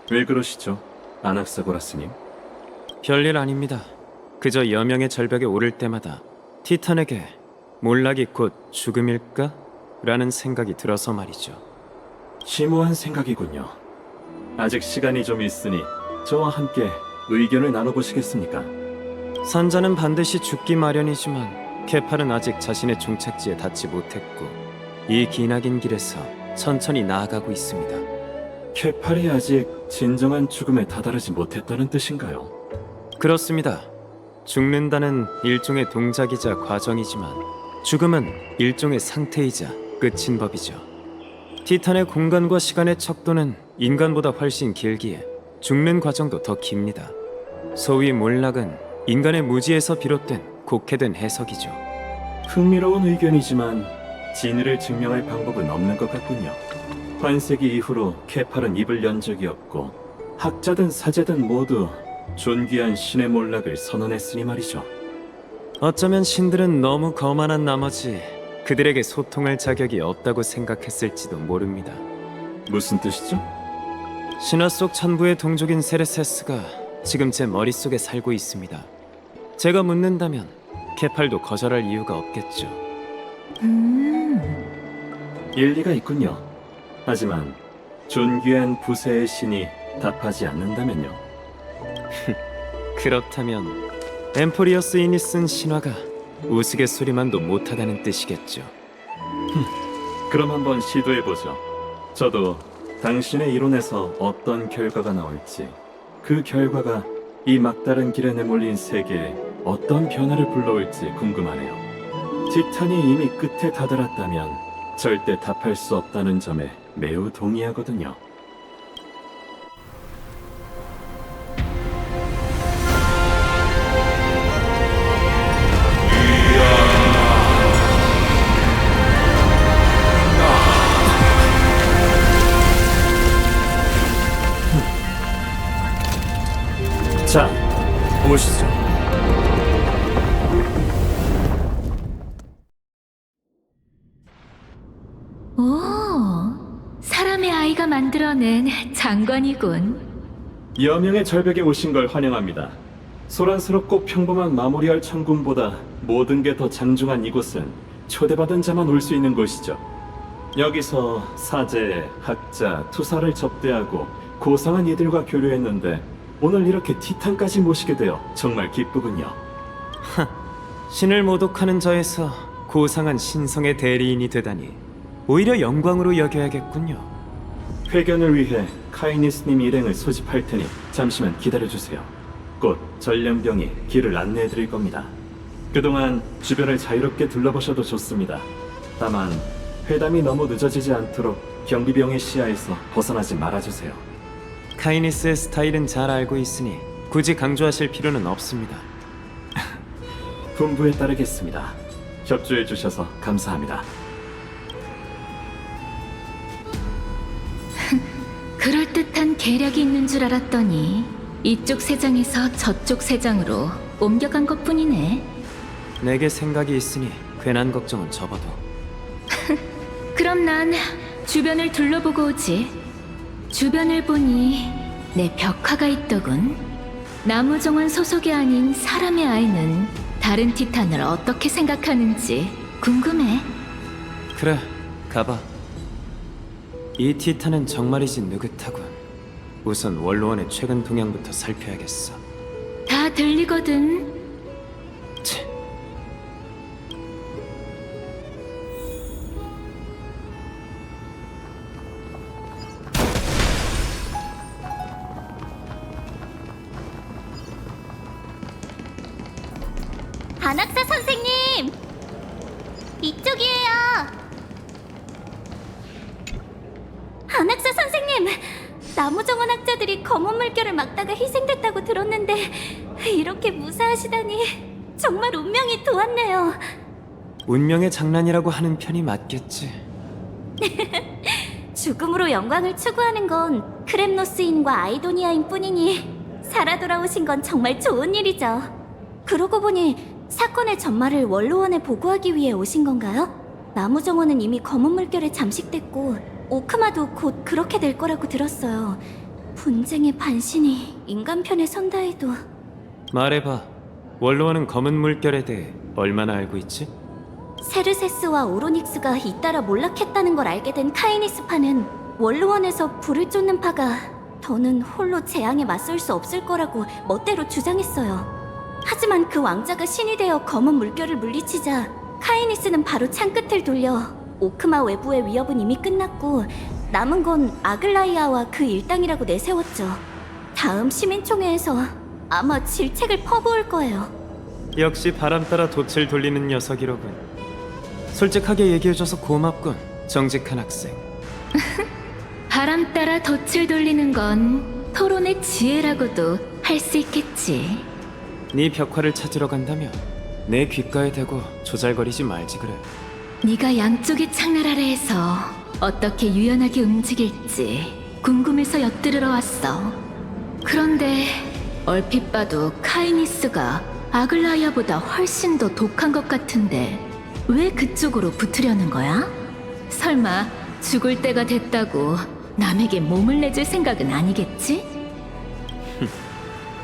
왜 그러시죠, 아낙사고라스님? 별일 아닙니다. 그저 여명의 절벽에 오를 때마다 티탄에게 몰락이 곧 죽음일까? 라는 생각이 들어서 말이죠. 심오한 생각이군요. 아직 시간이 좀 있으니 저와 함께 의견을 나눠보시겠습니까? 산자는 반드시 죽기 마련이지만 케팔은 아직 자신의 종착지에 닿지 못했고 이 기나긴 길에서 천천히 나아가고 있습니다. 케팔이 아직 진정한 죽음에 다다르지 못했다는 뜻인가요? 그렇습니다. 죽는다는 일종의 동작이자 과정이지만 죽음은 일종의 상태이자 끝인 법이죠. 티탄의 공간과 시간의 척도는 인간보다 훨씬 길기에 죽는 과정도 더 깁니다. 소위 몰락은 인간의 무지에서 비롯된 곡해된 해석이죠. 흥미로운 의견이지만 진위를 증명할 방법은 없는 것 같군요. 환세기 이후로 케팔은 입을 연 적이 없고 학자든 사제든 모두 존귀한 신의 몰락을 선언했으니 말이죠. 어쩌면 신들은 너무 거만한 나머지 그들에게 소통할 자격이 없다고 생각했을지도 모릅니다. 무슨 뜻이죠? 신화 속 천부의 동족인 세레세스가 지금 제 머릿속에 살고 있습니다. 제가 묻는다면 케팔도 거절할 이유가 없겠죠. 일리가 있군요. 하지만 존귀한 부세의 신이 답하지 않는다면요? 그렇다면 엠포리어스인이 쓴 신화가 우스갯소리만도 못하다는 뜻이겠죠. 그럼 한번 시도해보죠. 저도 당신의 이론에서 어떤 결과가 나올지, 그 결과가 이 막다른 길에 내몰린 세계에 어떤 변화를 불러올지 궁금하네요. 티탄이 이미 끝에 다다랐다면 절대 답할 수 없다는 점에 매우 동의하거든요. 보시죠. 오, 사람의 아이가 만들어낸 장관이군. 여명의 절벽에 오신 걸 환영합니다. 소란스럽고 평범한 마무리할 천궁보다 모든 게 더 장중한 이곳은 초대받은 자만 올 수 있는 곳이죠. 여기서 사제, 학자, 투사를 접대하고 고상한 이들과 교류했는데 오늘 이렇게 티탄까지 모시게 되어 정말 기쁘군요. 신을 모독하는 자에서 고상한 신성의 대리인이 되다니 오히려 영광으로 여겨야겠군요. 회견을 위해 카이니스님 일행을 소집할 테니 잠시만 기다려주세요. 곧 전령병이 길을 안내해 드릴 겁니다. 그동안 주변을 자유롭게 둘러보셔도 좋습니다. 다만 회담이 너무 늦어지지 않도록 경비병의 시야에서 벗어나지 말아주세요. 카이니스의 스타일은 잘 알고 있으니 굳이 강조하실 필요는 없습니다. 분부에 따르겠습니다. 협조해 주셔서 감사합니다. 그럴듯한 계략이 있는 줄 알았더니 이쪽 세장에서 저쪽 세장으로 옮겨간 것뿐이네. 내게 생각이 있으니 괜한 걱정은 접어도. 그럼 난 주변을 둘러보고 오지. 주변을 보니 내 벽화가 있더군. 나무정원 소속이 아닌 사람의 아이는 다른 티탄을 어떻게 생각하는지 궁금해. 그래, 가봐. 이 티탄은 정말이지 느긋하군. 우선 원로원의 최근 동향부터 살펴야겠어. 다 들리거든. 치. 안학사 선생님! 이쪽이에요! 안학사 선생님! 나무정원 학자들이 검은 물결을 막다가 희생됐다고 들었는데 이렇게 무사하시다니 정말 운명이 도왔네요. 운명의 장난이라고 하는 편이 맞겠지. 죽음으로 영광을 추구하는 건 크렘노스인과 아이도니아인 뿐이니 살아 돌아오신 건 정말 좋은 일이죠. 그러고 보니 사건의 전말을 원로원에 보고하기 위해 오신 건가요? 나무정원은 이미 검은 물결에 잠식됐고 오크마도 곧 그렇게 될 거라고 들었어요. 분쟁의 반신이 인간 편에 선다 해도 말해봐. 원로원은 검은 물결에 대해 얼마나 알고 있지? 세르세스와 오로닉스가 잇따라 몰락했다는 걸 알게 된 카이니스파는 원로원에서 불을 쫓는 파가 더는 홀로 재앙에 맞설 수 없을 거라고 멋대로 주장했어요. 하지만 그 왕자가 신이 되어 검은 물결을 물리치자 카이니스는 바로 창끝을 돌려 오크마 외부의 위협은 이미 끝났고 남은 건 아글라이아와 그 일당이라고 내세웠죠. 다음 시민총회에서 아마 질책을 퍼부을 거예요. 역시 바람 따라 돛을 돌리는 녀석이로군. 솔직하게 얘기해줘서 고맙군, 정직한 학생. 바람 따라 돛을 돌리는 건 토론의 지혜라고도 할 수 있겠지. 네 벽화를 찾으러 간다며 내 귓가에 대고 조잘거리지 말지 그래. 네가 양쪽의 창날 아래에서 어떻게 유연하게 움직일지 궁금해서 엿들으러 왔어. 그런데 얼핏 봐도 카이니스가 아글라이아보다 훨씬 더 독한 것 같은데 왜 그쪽으로 붙으려는 거야? 설마 죽을 때가 됐다고 남에게 몸을 내줄 생각은 아니겠지?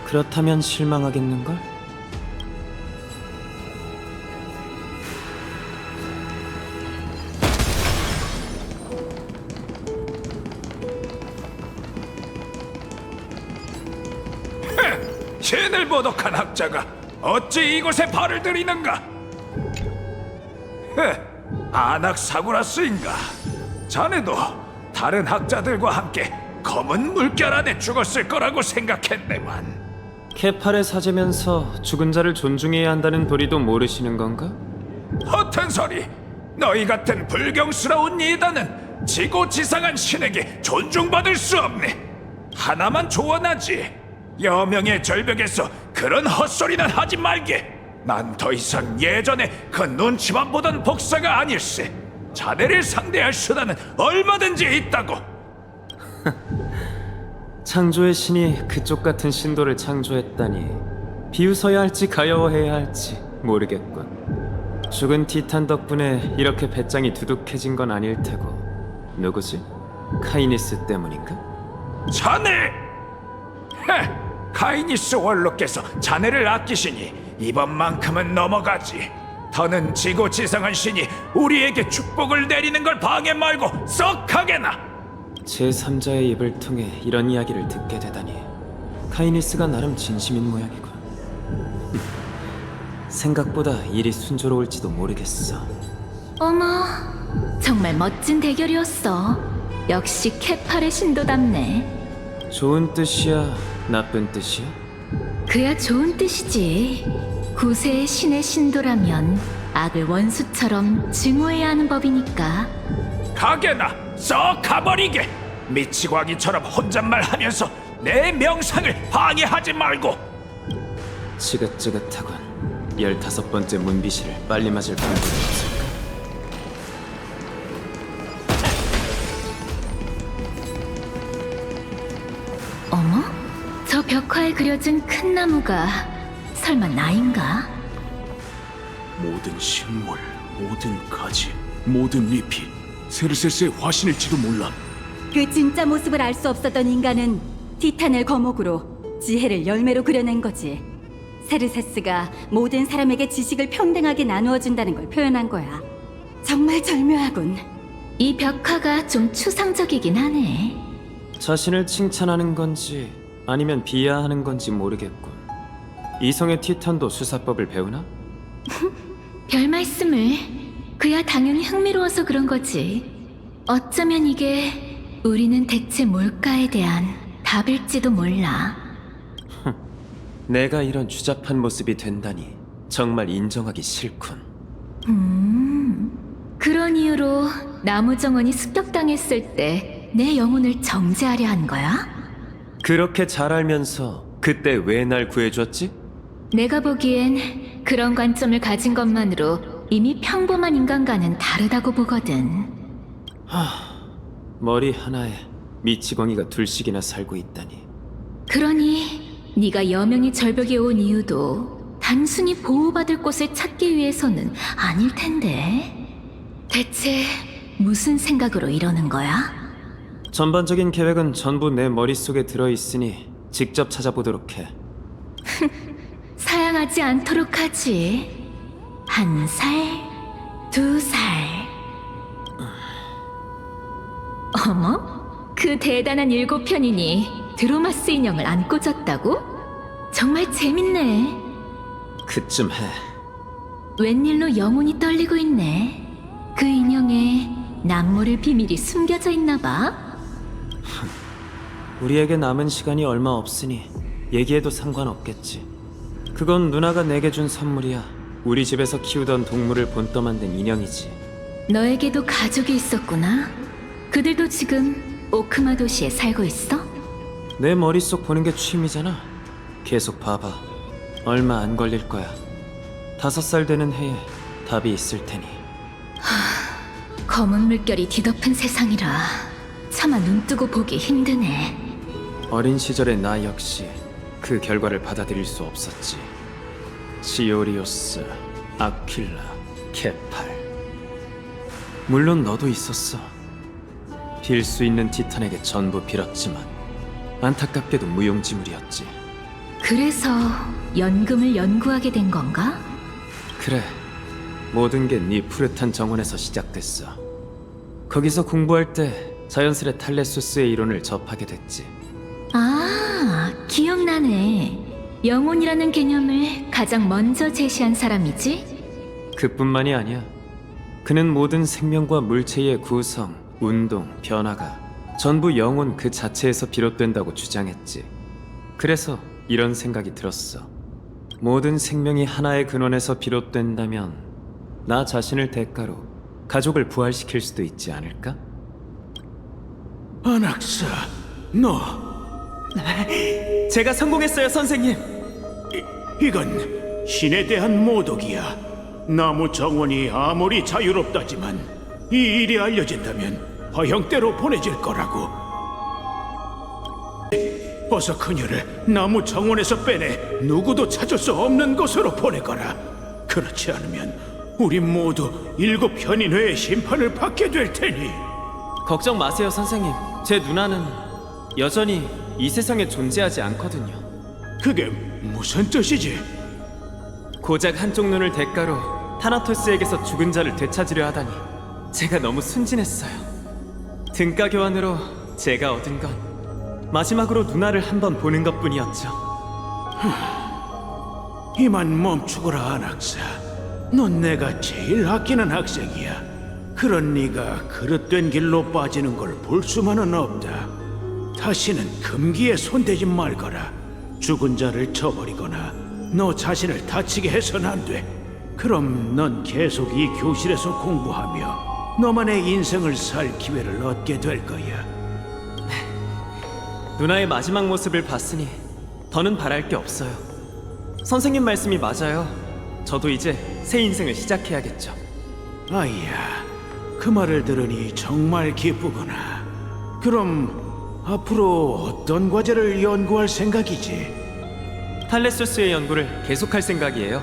그렇다면 실망하겠는걸? 신을 모독한 학자가 어찌 이곳에 발을 들이는가? 아낙 사구라스인가? 자네도 다른 학자들과 함께 검은 물결 안에 죽었을 거라고 생각했네만. 케팔의 사제면서 죽은 자를 존중해야 한다는 도리도 모르시는 건가? 허튼 소리! 너희 같은 불경스러운 이단은 지고지상한 신에게 존중받을 수 없네. 하나만 조언하지. 여명의 절벽에서 그런 헛소리는 하지 말게. 난 더 이상 예전에 그 눈치만 보던 복사가 아닐세. 자네를 상대할 수단은 얼마든지 있다고. 창조의 신이 그쪽 같은 신도를 창조했다니 비웃어야 할지 가여워해야 할지 모르겠군. 죽은 티탄 덕분에 이렇게 배짱이 두둑해진 건 아닐 테고. 누구지? 카이니스 때문인가? 자네! 헤! 카이니스 원로께서 자네를 아끼시니 이번만큼은 넘어가지. 더는 지고지상한 신이 우리에게 축복을 내리는 걸 방해 말고 썩 하게나. 제3자의 입을 통해 이런 이야기를 듣게 되다니. 카이니스가 나름 진심인 모양이군. 생각보다 일이 순조로울지도 모르겠어. 어머, 정말 멋진 대결이었어. 역시 케팔의 신도답네. 좋은 뜻이야, 나쁜 뜻이야? 그야 좋은 뜻이지. 구세의 신의 신도라면 악을 원수처럼 증오해야 하는 법이니까. 가게나 썩 가버리게. 미치광이처럼 혼잣말하면서 내 명상을 방해하지 말고. 지긋지긋하군. 15번째 문비시를 빨리 맞을 방법이 없을까? 어머? 저 벽화에 그려진 큰 나무가 설마 나인가? 모든 식물, 모든 가지, 모든 잎이 세르세스의 화신일지도 몰라. 그 진짜 모습을 알 수 없었던 인간은 티탄을 거목으로 지혜를 열매로 그려낸 거지. 세르세스가 모든 사람에게 지식을 평등하게 나누어 준다는 걸 표현한 거야. 정말 절묘하군. 이 벽화가 좀 추상적이긴 하네. 자신을 칭찬하는 건지 아니면 비하하는 건지 모르겠군. 이성의 티탄도 수사법을 배우나? 별 말씀을. 그야 당연히 흥미로워서 그런 거지. 어쩌면 이게 우리는 대체 뭘까에 대한 답일지도 몰라. 내가 이런 추잡한 모습이 된다니 정말 인정하기 싫군. 그런 이유로 나무 정원이 습격당했을 때 내 영혼을 정지하려 한 거야? 그렇게 잘 알면서 그때 왜 날 구해줬지? 내가 보기엔 그런 관점을 가진 것만으로 이미 평범한 인간과는 다르다고 보거든. 머리 하나에 미치광이가 둘씩이나 살고 있다니. 그러니 네가 여명의 절벽에 온 이유도 단순히 보호받을 곳을 찾기 위해서는 아닐 텐데. 대체 무슨 생각으로 이러는 거야? 전반적인 계획은 전부 내 머릿속에 들어있으니 직접 찾아보도록 해. 사양하지 않도록 하지. 1살, 2살. 어머? 그 대단한 7편이니 드로마스 인형을 안 꽂았다고? 정말 재밌네. 그쯤 해. 웬일로 영혼이 떨리고 있네. 그 인형에 남모를 비밀이 숨겨져 있나 봐. 우리에게 남은 시간이 얼마 없으니 얘기해도 상관없겠지. 그건 누나가 내게 준 선물이야. 우리 집에서 키우던 동물을 본떠 만든 인형이지. 너에게도 가족이 있었구나. 그들도 지금 오크마 도시에 살고 있어? 내 머릿속 보는 게 취미잖아. 계속 봐봐. 얼마 안 걸릴 거야. 5살 되는 해에 답이 있을 테니. 검은 물결이 뒤덮은 세상이라 차마 눈뜨고 보기 힘드네. 어린 시절의 나 역시 그 결과를 받아들일 수 없었지. 시오리오스, 아퀴라, 케팔. 물론 너도 있었어. 빌 수 있는 티탄에게 전부 빌었지만 안타깝게도 무용지물이었지. 그래서 연금을 연구하게 된 건가? 그래, 모든 게 네 푸릇한 정원에서 시작됐어. 거기서 공부할 때 자연스레 탈레수스의 이론을 접하게 됐지. 아, 기억나네. 영혼이라는 개념을 가장 먼저 제시한 사람이지? 그뿐만이 아니야. 그는 모든 생명과 물체의 구성, 운동, 변화가 전부 영혼 그 자체에서 비롯된다고 주장했지. 그래서 이런 생각이 들었어. 모든 생명이 하나의 근원에서 비롯된다면 나 자신을 대가로 가족을 부활시킬 수도 있지 않을까? 아낙사, 너 제가 성공했어요, 선생님. 이건 신에 대한 모독이야. 나무 정원이 아무리 자유롭다지만 이 일이 알려진다면 허형대로 보내질 거라고. 어서 그녀를 나무 정원에서 빼내 누구도 찾을 수 없는 곳으로 보내거라. 그렇지 않으면 우리 모두 7 현인회의 심판을 받게 될 테니. 걱정 마세요, 선생님. 제 누나는 여전히 이 세상에 존재하지 않거든요. 그게 무슨 뜻이지? 고작 한쪽 눈을 대가로 타나토스에게서 죽은 자를 되찾으려 하다니 제가 너무 순진했어요. 등가 교환으로 제가 얻은 건 마지막으로 누나를 한번 보는 것뿐이었죠. 이만 멈추거라, 안학사. 넌 내가 제일 아끼는 학생이야. 그런 네가 그릇된 길로 빠지는 걸 볼 수만은 없다. 다시는 금기에 손대지 말거라. 죽은 자를 쳐버리거나 너 자신을 다치게 해서는 안 돼. 그럼 넌 계속 이 교실에서 공부하며 너만의 인생을 살 기회를 얻게 될 거야. 누나의 마지막 모습을 봤으니 더는 바랄 게 없어요. 선생님 말씀이 맞아요. 저도 이제 새 인생을 시작해야겠죠. 아이야, 그 말을 들으니 정말 기쁘구나. 그럼 앞으로 어떤 과제를 연구할 생각이지? 탈레소스의 연구를 계속할 생각이에요.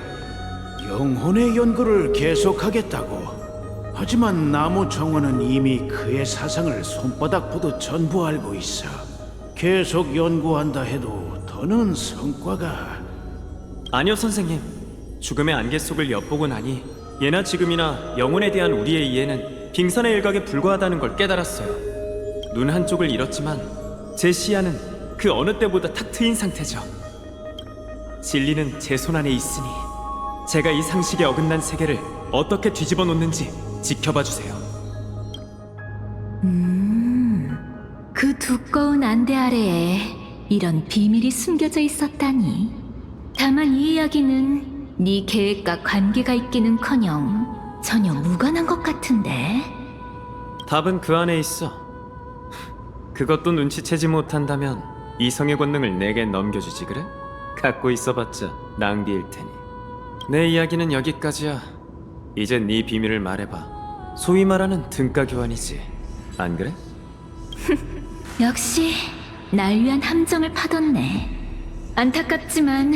영혼의 연구를 계속하겠다고. 하지만 나무 정원은 이미 그의 사상을 손바닥 보듯 전부 알고 있어. 계속 연구한다 해도 더는 성과가... 아니요, 선생님. 죽음의 안개 속을 엿보고 나니 예나 지금이나 영혼에 대한 우리의 이해는 빙산의 일각에 불과하다는 걸 깨달았어요. 눈 한쪽을 잃었지만 제 시야는 그 어느 때보다 탁 트인 상태죠. 진리는 제 손 안에 있으니 제가 이 상식에 어긋난 세계를 어떻게 뒤집어 놓는지 지켜봐 주세요. 그 두꺼운 안대 아래에 이런 비밀이 숨겨져 있었다니. 다만 이 이야기는 네 계획과 관계가 있기는커녕 전혀 무관한 것 같은데. 답은 그 안에 있어. 그것도 눈치채지 못한다면 이성의 권능을 내게 넘겨주지 그래? 갖고 있어봤자 낭비일 테니. 내 이야기는 여기까지야. 이제 네 비밀을 말해봐. 소위 말하는 등가 교환이지, 안 그래? 역시 날 위한 함정을 파뒀네. 안타깝지만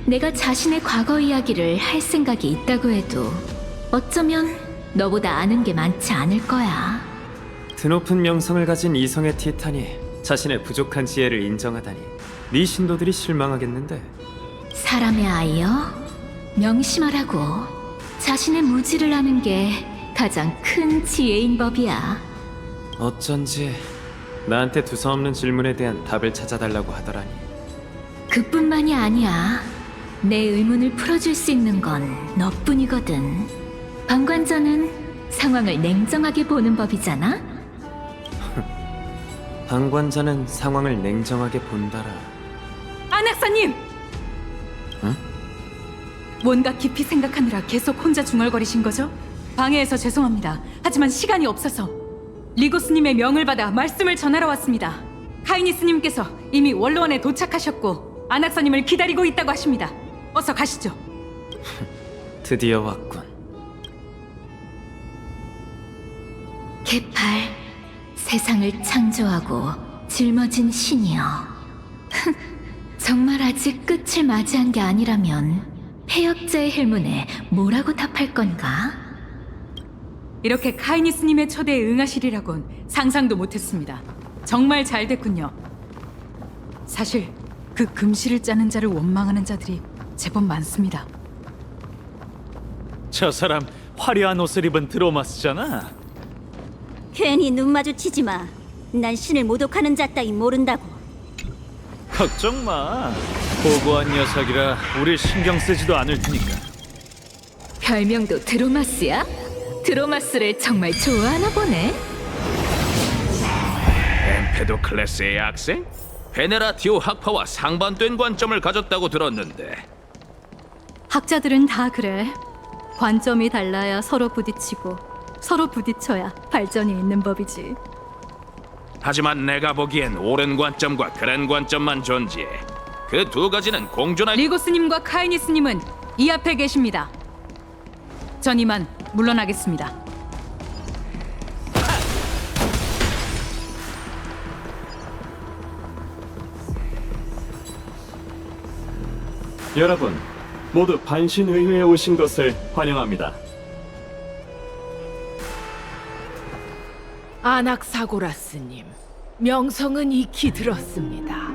내가 자신의 과거 이야기를 할 생각이 있다고 해도 어쩌면 너보다 아는 게 많지 않을 거야. 드높은 명성을 가진 이성의 티탄이 자신의 부족한 지혜를 인정하다니 네 신도들이 실망하겠는데. 사람의 아이여, 명심하라고. 자신의 무지를 아는 게 가장 큰 지혜인 법이야. 어쩐지 나한테 두서없는 질문에 대한 답을 찾아달라고 하더라니. 그뿐만이 아니야. 내 의문을 풀어줄 수 있는 건 너뿐이거든. 방관자는 상황을 냉정하게 보는 법이잖아. 방관자는 상황을 냉정하게 본다라. 안학사님! 응? 뭔가 깊이 생각하느라 계속 혼자 중얼거리신 거죠? 방해해서 죄송합니다. 하지만 시간이 없어서 리고스님의 명을 받아 말씀을 전하러 왔습니다. 카이니스님께서 이미 원로원에 도착하셨고 안학사님을 기다리고 있다고 하십니다. 어서 가시죠. 드디어 왔군. 개팔, 세상을 창조하고 짊어진 신이여. 정말 아직 끝을 맞이한 게 아니라면 폐역자의 헬문에 뭐라고 답할 건가? 이렇게 카이니스님의 초대에 응하시리라곤 상상도 못했습니다. 정말 잘 됐군요. 사실 그 금실을 짜는 자를 원망하는 자들이 제법 많습니다. 저 사람 화려한 옷을 입은 드로마스잖아. 괜히 눈 마주치지 마. 난 신을 모독하는 자 따위 모른다고. 걱정 마. 고고한 녀석이라 우리 신경 쓰지도 않을 테니까. 별명도 드로마스야? 드로마스를 정말 좋아하나 보네. 엠페도클레스의 학생? 베네라티오 학파와 상반된 관점을 가졌다고 들었는데 학자들은 다 그래. 관점이 달라야 서로 부딪히고 서로 부딪혀야 발전이 있는 법이지. 하지만 내가 보기엔 옳은 관점과 그런 관점만 존재해. 그 두 가지는 공존할... 리고스님과 카이니스님은 이 앞에 계십니다. 전 이만 물러나겠습니다. 여러분, 모두 반신의회에 오신 것을 환영합니다. 아낙사고라스님, 명성은 익히 들었습니다.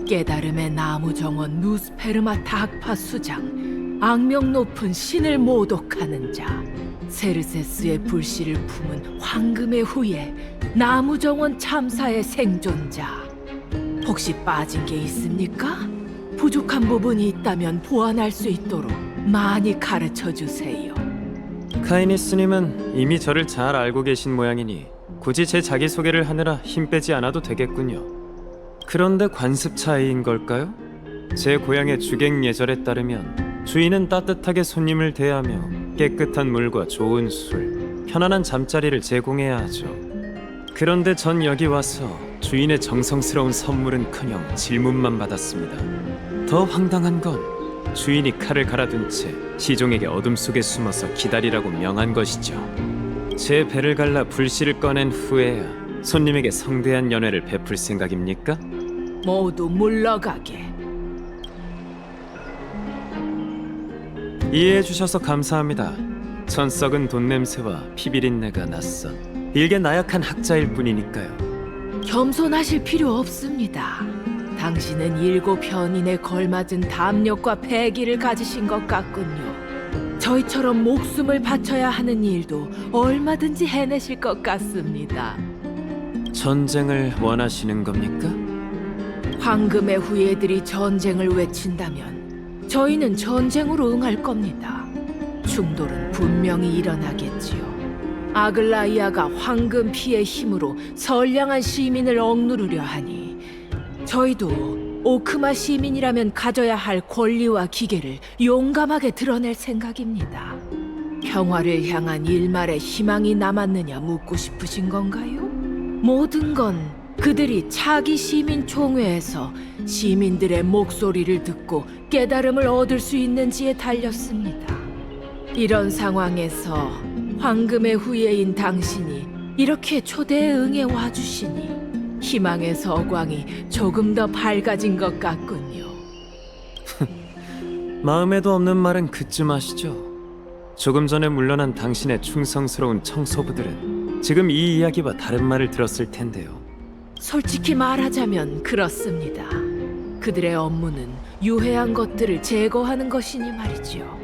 깨달음의 나무정원 누스페르마타 학파 수장, 악명 높은 신을 모독하는 자, 세르세스의 불씨를 품은 황금의 후예, 나무정원 참사의 생존자. 혹시 빠진 게 있습니까? 부족한 부분이 있다면 보완할 수 있도록 많이 가르쳐 주세요. 카이니스님은 이미 저를 잘 알고 계신 모양이니 굳이 제 자기소개를 하느라 힘 빼지 않아도 되겠군요. 그런데 관습 차이인 걸까요? 제 고향의 주객 예절에 따르면 주인은 따뜻하게 손님을 대하며 깨끗한 물과 좋은 술, 편안한 잠자리를 제공해야 하죠. 그런데 전 여기 와서 주인의 정성스러운 선물은커녕 질문만 받았습니다. 더 황당한 건 주인이 칼을 갈아둔 채 시종에게 어둠 속에 숨어서 기다리라고 명한 것이죠. 제 배를 갈라 불씨를 꺼낸 후에야 손님에게 성대한 연회를 베풀 생각입니까? 모두 물러가게. 이해해 주셔서 감사합니다. 전 썩은 돈 냄새와 피비린내가 낯선 일개 나약한 학자일 뿐이니까요. 겸손하실 필요 없습니다. 당신은 7현인에 걸맞은 담력과 패기를 가지신 것 같군요. 저희처럼 목숨을 바쳐야 하는 일도 얼마든지 해내실 것 같습니다. 전쟁을 원하시는 겁니까? 황금의 후예들이 전쟁을 외친다면 저희는 전쟁으로 응할 겁니다. 충돌은 분명히 일어나겠지요. 아글라이아가 황금 피의 힘으로 선량한 시민을 억누르려 하니 저희도 오크마 시민이라면 가져야 할 권리와 기계를 용감하게 드러낼 생각입니다. 평화를 향한 일말의 희망이 남았느냐 묻고 싶으신 건가요? 모든 건 그들이 차기 시민 총회에서 시민들의 목소리를 듣고 깨달음을 얻을 수 있는지에 달렸습니다. 이런 상황에서 황금의 후예인 당신이 이렇게 초대에 응해 와주시니 희망의 서광이 조금 더 밝아진 것 같군요. 마음에도 없는 말은 그쯤 하시죠. 조금 전에 물러난 당신의 충성스러운 청소부들은 지금 이 이야기와 다른 말을 들었을 텐데요. 솔직히 말하자면 그렇습니다. 그들의 업무는 유해한 것들을 제거하는 것이니 말이죠.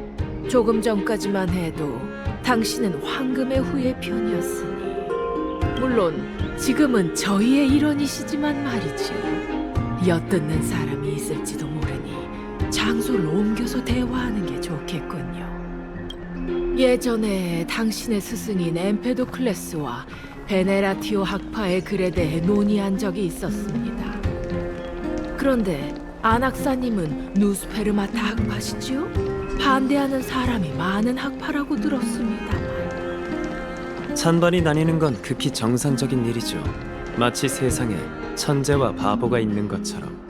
조금 전까지만 해도 당신은 황금의 후예 편이었으니 물론 지금은 저희의 일원이시지만 말이죠. 엿듣는 사람이 있을지도 모르니 장소를 옮겨서 대화하는 게 좋겠군요. 예전에 당신의 스승인 엠페도클레스와 베네라티오 학파의 글에 대해 논의한 적이 있었습니다. 그런데 아낙사님은 누스페르마타 학파시죠? 반대하는 사람이 많은 학파라고 들었습니다만. 찬반이 나뉘는 건 극히 정상적인 일이죠. 마치 세상에 천재와 바보가 있는 것처럼.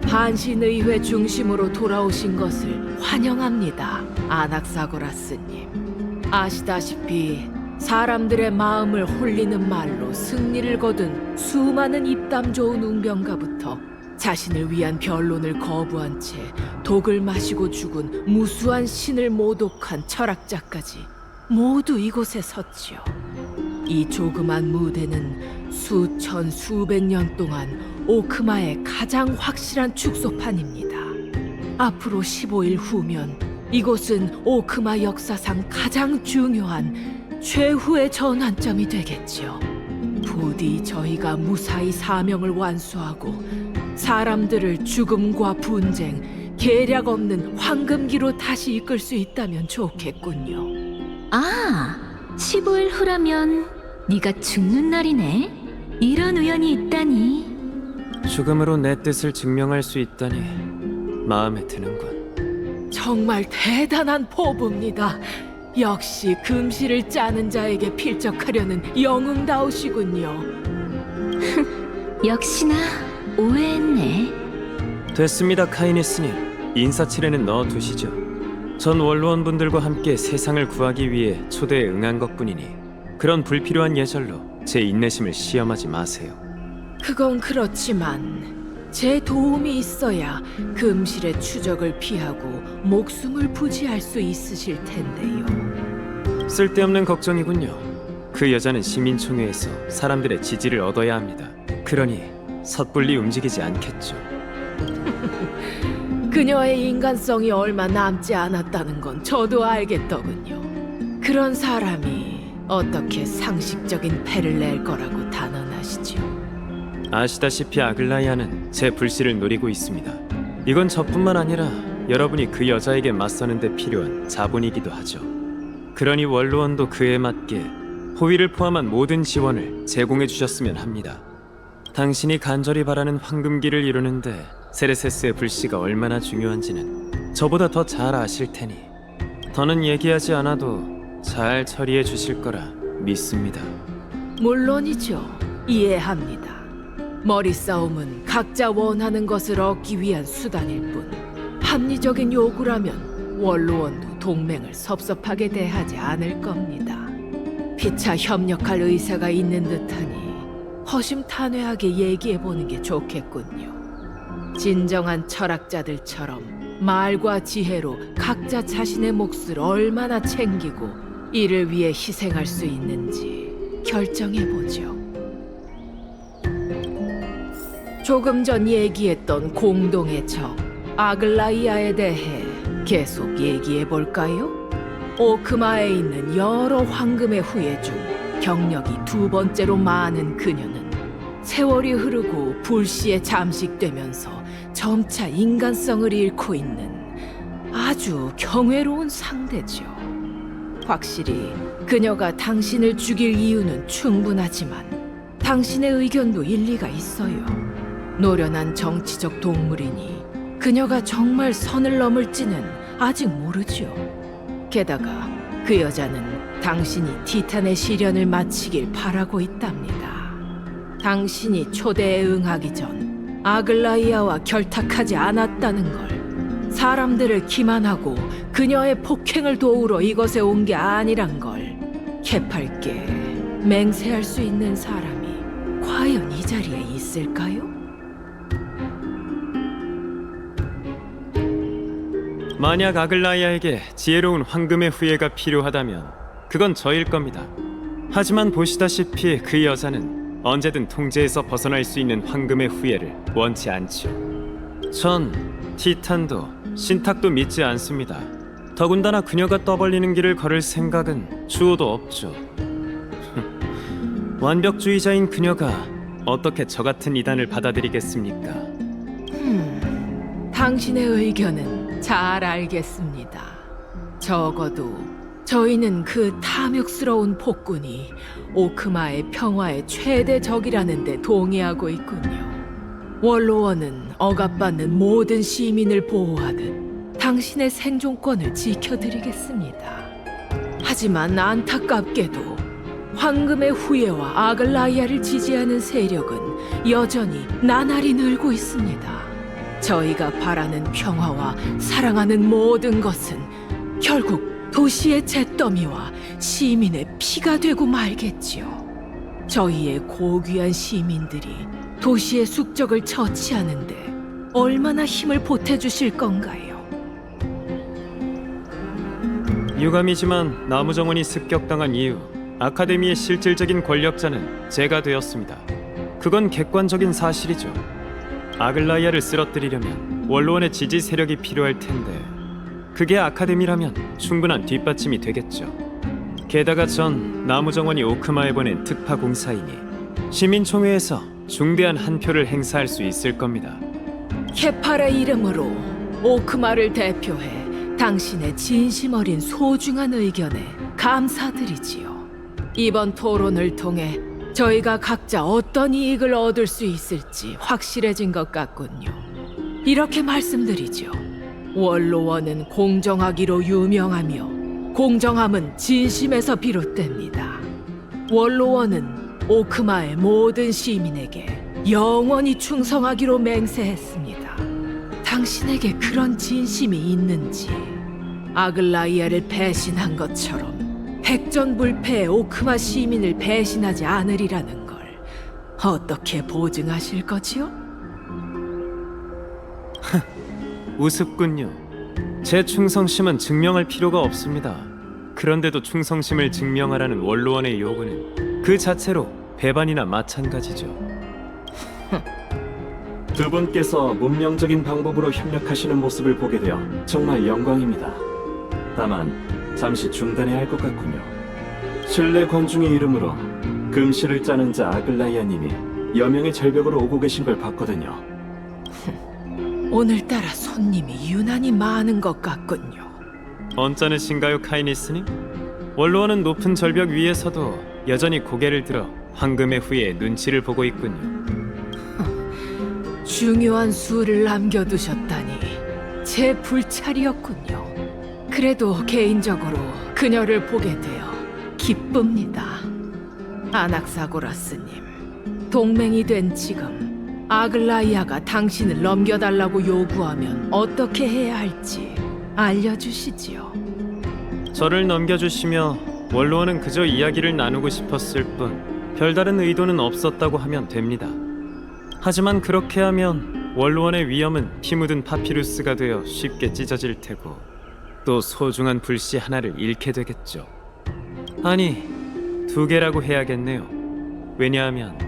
반신의회 중심으로 돌아오신 것을 환영합니다, 아낙사고라스님. 아시다시피 사람들의 마음을 홀리는 말로 승리를 거둔 수많은 입담 좋은 웅병가부터 자신을 위한 변론을 거부한 채 독을 마시고 죽은 무수한 신을 모독한 철학자까지 모두 이곳에 섰지요. 이 조그만 무대는 수천 수백 년 동안 오크마의 가장 확실한 축소판입니다. 앞으로 15일 후면 이곳은 오크마 역사상 가장 중요한 최후의 전환점이 되겠지요. 부디 저희가 무사히 사명을 완수하고 사람들을 죽음과 분쟁, 계략 없는 황금기로 다시 이끌 수 있다면 좋겠군요. 아, 15일 후라면 네가 죽는 날이네. 이런 우연이 있다니. 죽음으로 내 뜻을 증명할 수 있다니 마음에 드는군. 정말 대단한 포부입니다. 역시 금시를 짜는 자에게 필적하려는 영웅다우시군요. 역시나 오해했네. 됐습니다, 카이니스님. 인사치레는 넣어두시죠. 전 원로원분들과 함께 세상을 구하기 위해 초대에 응한 것뿐이니 그런 불필요한 예절로 제 인내심을 시험하지 마세요. 그건 그렇지만 제 도움이 있어야 금실의 추적을 피하고 목숨을 부지할 수 있으실 텐데요. 쓸데없는 걱정이군요. 그 여자는 시민총회에서 사람들의 지지를 얻어야 합니다. 그러니 섣불리 움직이지 않겠죠. 그녀의 인간성이 얼마 남지 않았다는 건 저도 알겠더군요. 그런 사람이 어떻게 상식적인 패를 낼 거라고 단언하시죠? 아시다시피 아글라이아는 제 불씨를 노리고 있습니다. 이건 저뿐만 아니라 여러분이 그 여자에게 맞서는 데 필요한 자본이기도 하죠. 그러니 원로원도 그에 맞게 호위를 포함한 모든 지원을 제공해 주셨으면 합니다. 당신이 간절히 바라는 황금기를 이루는데 세르세스의 불씨가 얼마나 중요한지는 저보다 더 잘 아실 테니 더는 얘기하지 않아도 잘 처리해 주실 거라 믿습니다. 물론이죠. 이해합니다. 머리 싸움은 각자 원하는 것을 얻기 위한 수단일 뿐 합리적인 요구라면 원로원도 동맹을 섭섭하게 대하지 않을 겁니다. 피차 협력할 의사가 있는 듯하니 허심탄회하게 얘기해보는 게 좋겠군요. 진정한 철학자들처럼 말과 지혜로 각자 자신의 몫을 얼마나 챙기고 이를 위해 희생할 수 있는지 결정해보죠. 조금 전 얘기했던 공동의 적 아글라이아에 대해 계속 얘기해볼까요? 오크마에 있는 여러 황금의 후예 중 경력이 두 번째로 많은 그녀는 세월이 흐르고 불씨에 잠식되면서 점차 인간성을 잃고 있는 아주 경외로운 상대죠. 확실히 그녀가 당신을 죽일 이유는 충분하지만 당신의 의견도 일리가 있어요. 노련한 정치적 동물이니 그녀가 정말 선을 넘을지는 아직 모르죠. 게다가 그 여자는 당신이 티탄의 시련을 마치길 바라고 있답니다. 당신이 초대에 응하기 전 아글라이아와 결탁하지 않았다는 걸, 사람들을 기만하고 그녀의 폭행을 도우러 이곳에 온 게 아니란 걸 개팔게 맹세할 수 있는 사람이 과연 이 자리에 있을까요? 만약 아글라이아에게 지혜로운 황금의 후예가 필요하다면 그건 저일 겁니다. 하지만 보시다시피 그 여자는 언제든 통제에서 벗어날 수 있는 황금의 후예를 원치 않죠. 전 티탄도 신탁도 믿지 않습니다. 더군다나 그녀가 떠벌리는 길을 걸을 생각은 주어도 없죠. 완벽주의자인 그녀가 어떻게 저 같은 이단을 받아들이겠습니까? 당신의 의견은 잘 알겠습니다. 적어도 저희는 그 탐욕스러운 폭군이 오크마의 평화의 최대 적이라는 데 동의하고 있군요. 원로원은 억압받는 모든 시민을 보호하듯 당신의 생존권을 지켜드리겠습니다. 하지만 안타깝게도 황금의 후예와 아글라이아를 지지하는 세력은 여전히 나날이 늘고 있습니다. 저희가 바라는 평화와 사랑하는 모든 것은 결국 도시의 잿더미와 시민의 피가 되고 말겠지요. 저희의 고귀한 시민들이 도시의 숙적을 처치하는데 얼마나 힘을 보태주실 건가요? 유감이지만 나무정원이 습격당한 이후 아카데미의 실질적인 권력자는 제가 되었습니다. 그건 객관적인 사실이죠. 아글라이아를 쓰러뜨리려면 원로원의 지지 세력이 필요할 텐데 그게 아카데미라면 충분한 뒷받침이 되겠죠. 게다가 전 나무정원이 오크마에 보낸 특파 공사이니 시민총회에서 중대한 한 표를 행사할 수 있을 겁니다. 케팔의 이름으로 오크마를 대표해 당신의 진심 어린 소중한 의견에 감사드리지요. 이번 토론을 통해 저희가 각자 어떤 이익을 얻을 수 있을지 확실해진 것 같군요. 이렇게 말씀드리죠. 원로원은 공정하기로 유명하며 공정함은 진심에서 비롯됩니다. 원로원은 오크마의 모든 시민에게 영원히 충성하기로 맹세했습니다. 당신에게 그런 진심이 있는지, 아글라이아를 배신한 것처럼 백전불패의 오크마 시민을 배신하지 않으리라는 걸 어떻게 보증하실 거지요? 우습군요. 제 충성심은 증명할 필요가 없습니다. 그런데도 충성심을 증명하라는 원로원의 요구는 그 자체로 배반이나 마찬가지죠. 두 분께서 문명적인 방법으로 협력하시는 모습을 보게 되어 정말 영광입니다. 다만 잠시 중단해야 할 것 같군요. 신뢰 관중의 이름으로 금실을 짜는 자 아글라이아님이 여명의 절벽으로 오고 계신 걸 봤거든요. 오늘따라 손님이 유난히 많은 것 같군요. 언짢으신가요, 카이니스님? 원로원은 높은 절벽 위에서도 여전히 고개를 들어 황금의 후예 눈치를 보고 있군요. 중요한 수를 남겨두셨다니 제 불찰이었군요. 그래도 개인적으로 그녀를 보게 되어 기쁩니다. 아낙사고라스님, 동맹이 된 지금 아글라이아가 당신을 넘겨달라고 요구하면 어떻게 해야 할지 알려주시지요. 저를 넘겨주시며 원로원은 그저 이야기를 나누고 싶었을 뿐 별다른 의도는 없었다고 하면 됩니다. 하지만 그렇게 하면 원로원의 위엄은 피 묻은 파피루스가 되어 쉽게 찢어질 테고 또 소중한 불씨 하나를 잃게 되겠죠. 아니, 2개라고 해야겠네요. 왜냐하면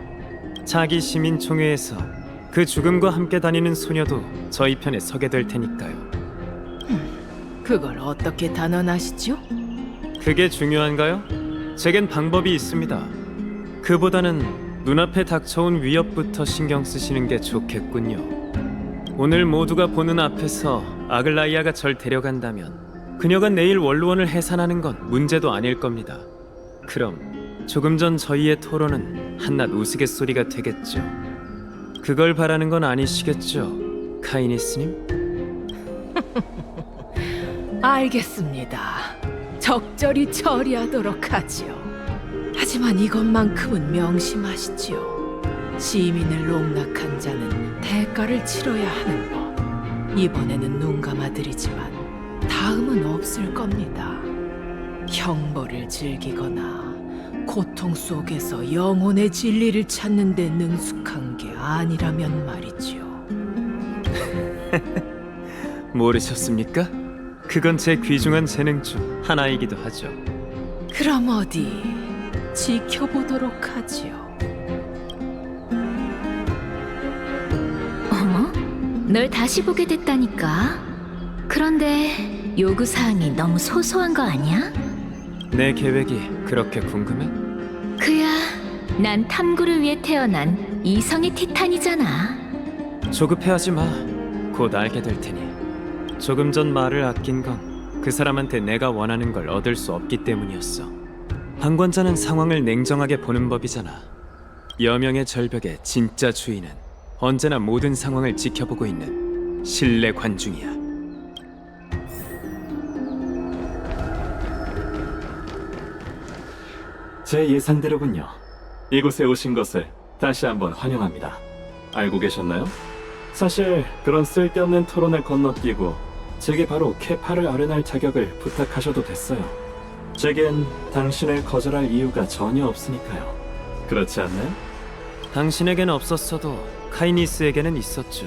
자기 시민총회에서 그 죽음과 함께 다니는 소녀도 저희 편에 서게 될 테니까요. 그걸 어떻게 단언하시죠? 그게 중요한가요? 제겐 방법이 있습니다. 그보다는 눈앞에 닥쳐온 위협부터 신경 쓰시는 게 좋겠군요. 오늘 모두가 보는 앞에서 아글라이아가 절 데려간다면 그녀가 내일 원로원을 해산하는 건 문제도 아닐 겁니다. 그럼 조금 전 저희의 토론은 한낱 우스갯소리가 되겠죠. 그걸 바라는 건 아니시겠죠, 카이니스님? 알겠습니다. 적절히 처리하도록 하지요. 하지만 이것만큼은 명심하시지요. 시민을 농락한 자는 대가를 치러야 하는 법. 이번에는 눈 감아드리지만 다음은 없을 겁니다. 형벌을 즐기거나 고통 속에서 영혼의 진리를 찾는 데 능숙한 게 아니라면 말이지요. 모르셨습니까? 그건 제 귀중한 재능 중 하나이기도 하죠. 그럼 어디 지켜보도록 하지요. 어머, 널 다시 보게 됐다니까. 그런데 요구사항이 너무 소소한 거 아니야? 내 계획이 그렇게 궁금해? 그야, 난 탐구를 위해 태어난 이성의 티탄이잖아. 조급해하지 마. 곧 알게 될 테니. 조금 전 말을 아낀 건 그 사람한테 내가 원하는 걸 얻을 수 없기 때문이었어. 방관자는 상황을 냉정하게 보는 법이잖아. 여명의 절벽의 진짜 주인은 언제나 모든 상황을 지켜보고 있는 신뢰 관중이야. 제 예상대로군요. 이곳에 오신 것을 다시 한번 환영합니다. 알고 계셨나요? 사실 그런 쓸데없는 토론을 건너뛰고 제게 바로 케파를 아련할 자격을 부탁하셔도 됐어요. 제겐 당신을 거절할 이유가 전혀 없으니까요. 그렇지 않나요? 당신에겐 없었어도 카이니스에게는 있었죠.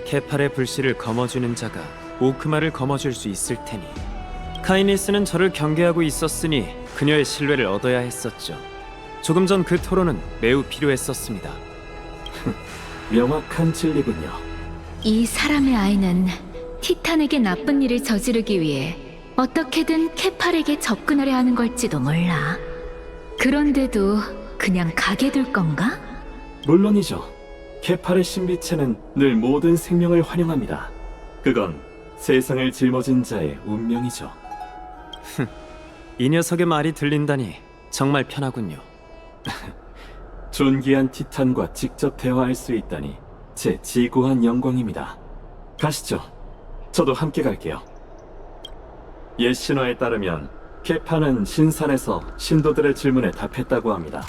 케팔의 불씨를 거머쥐는 자가 오크마를 거머쥘 수 있을 테니 카이니스는 저를 경계하고 있었으니 그녀의 신뢰를 얻어야 했었죠. 조금 전 그 토론은 매우 필요했었습니다. 명확한 진리군요. 이 사람의 아이는 티탄에게 나쁜 일을 저지르기 위해 어떻게든 케팔에게 접근하려 하는 걸지도 몰라. 그런데도 그냥 가게 둘 건가? 물론이죠. 케팔의 신비체는 늘 모든 생명을 환영합니다. 그건 세상을 짊어진 자의 운명이죠. 이 녀석의 말이 들린다니 정말 편하군요. 존귀한 티탄과 직접 대화할 수 있다니 제 지고한 영광입니다. 가시죠. 저도 함께 갈게요. 옛 신화에 따르면 케파는 신산에서 신도들의 질문에 답했다고 합니다.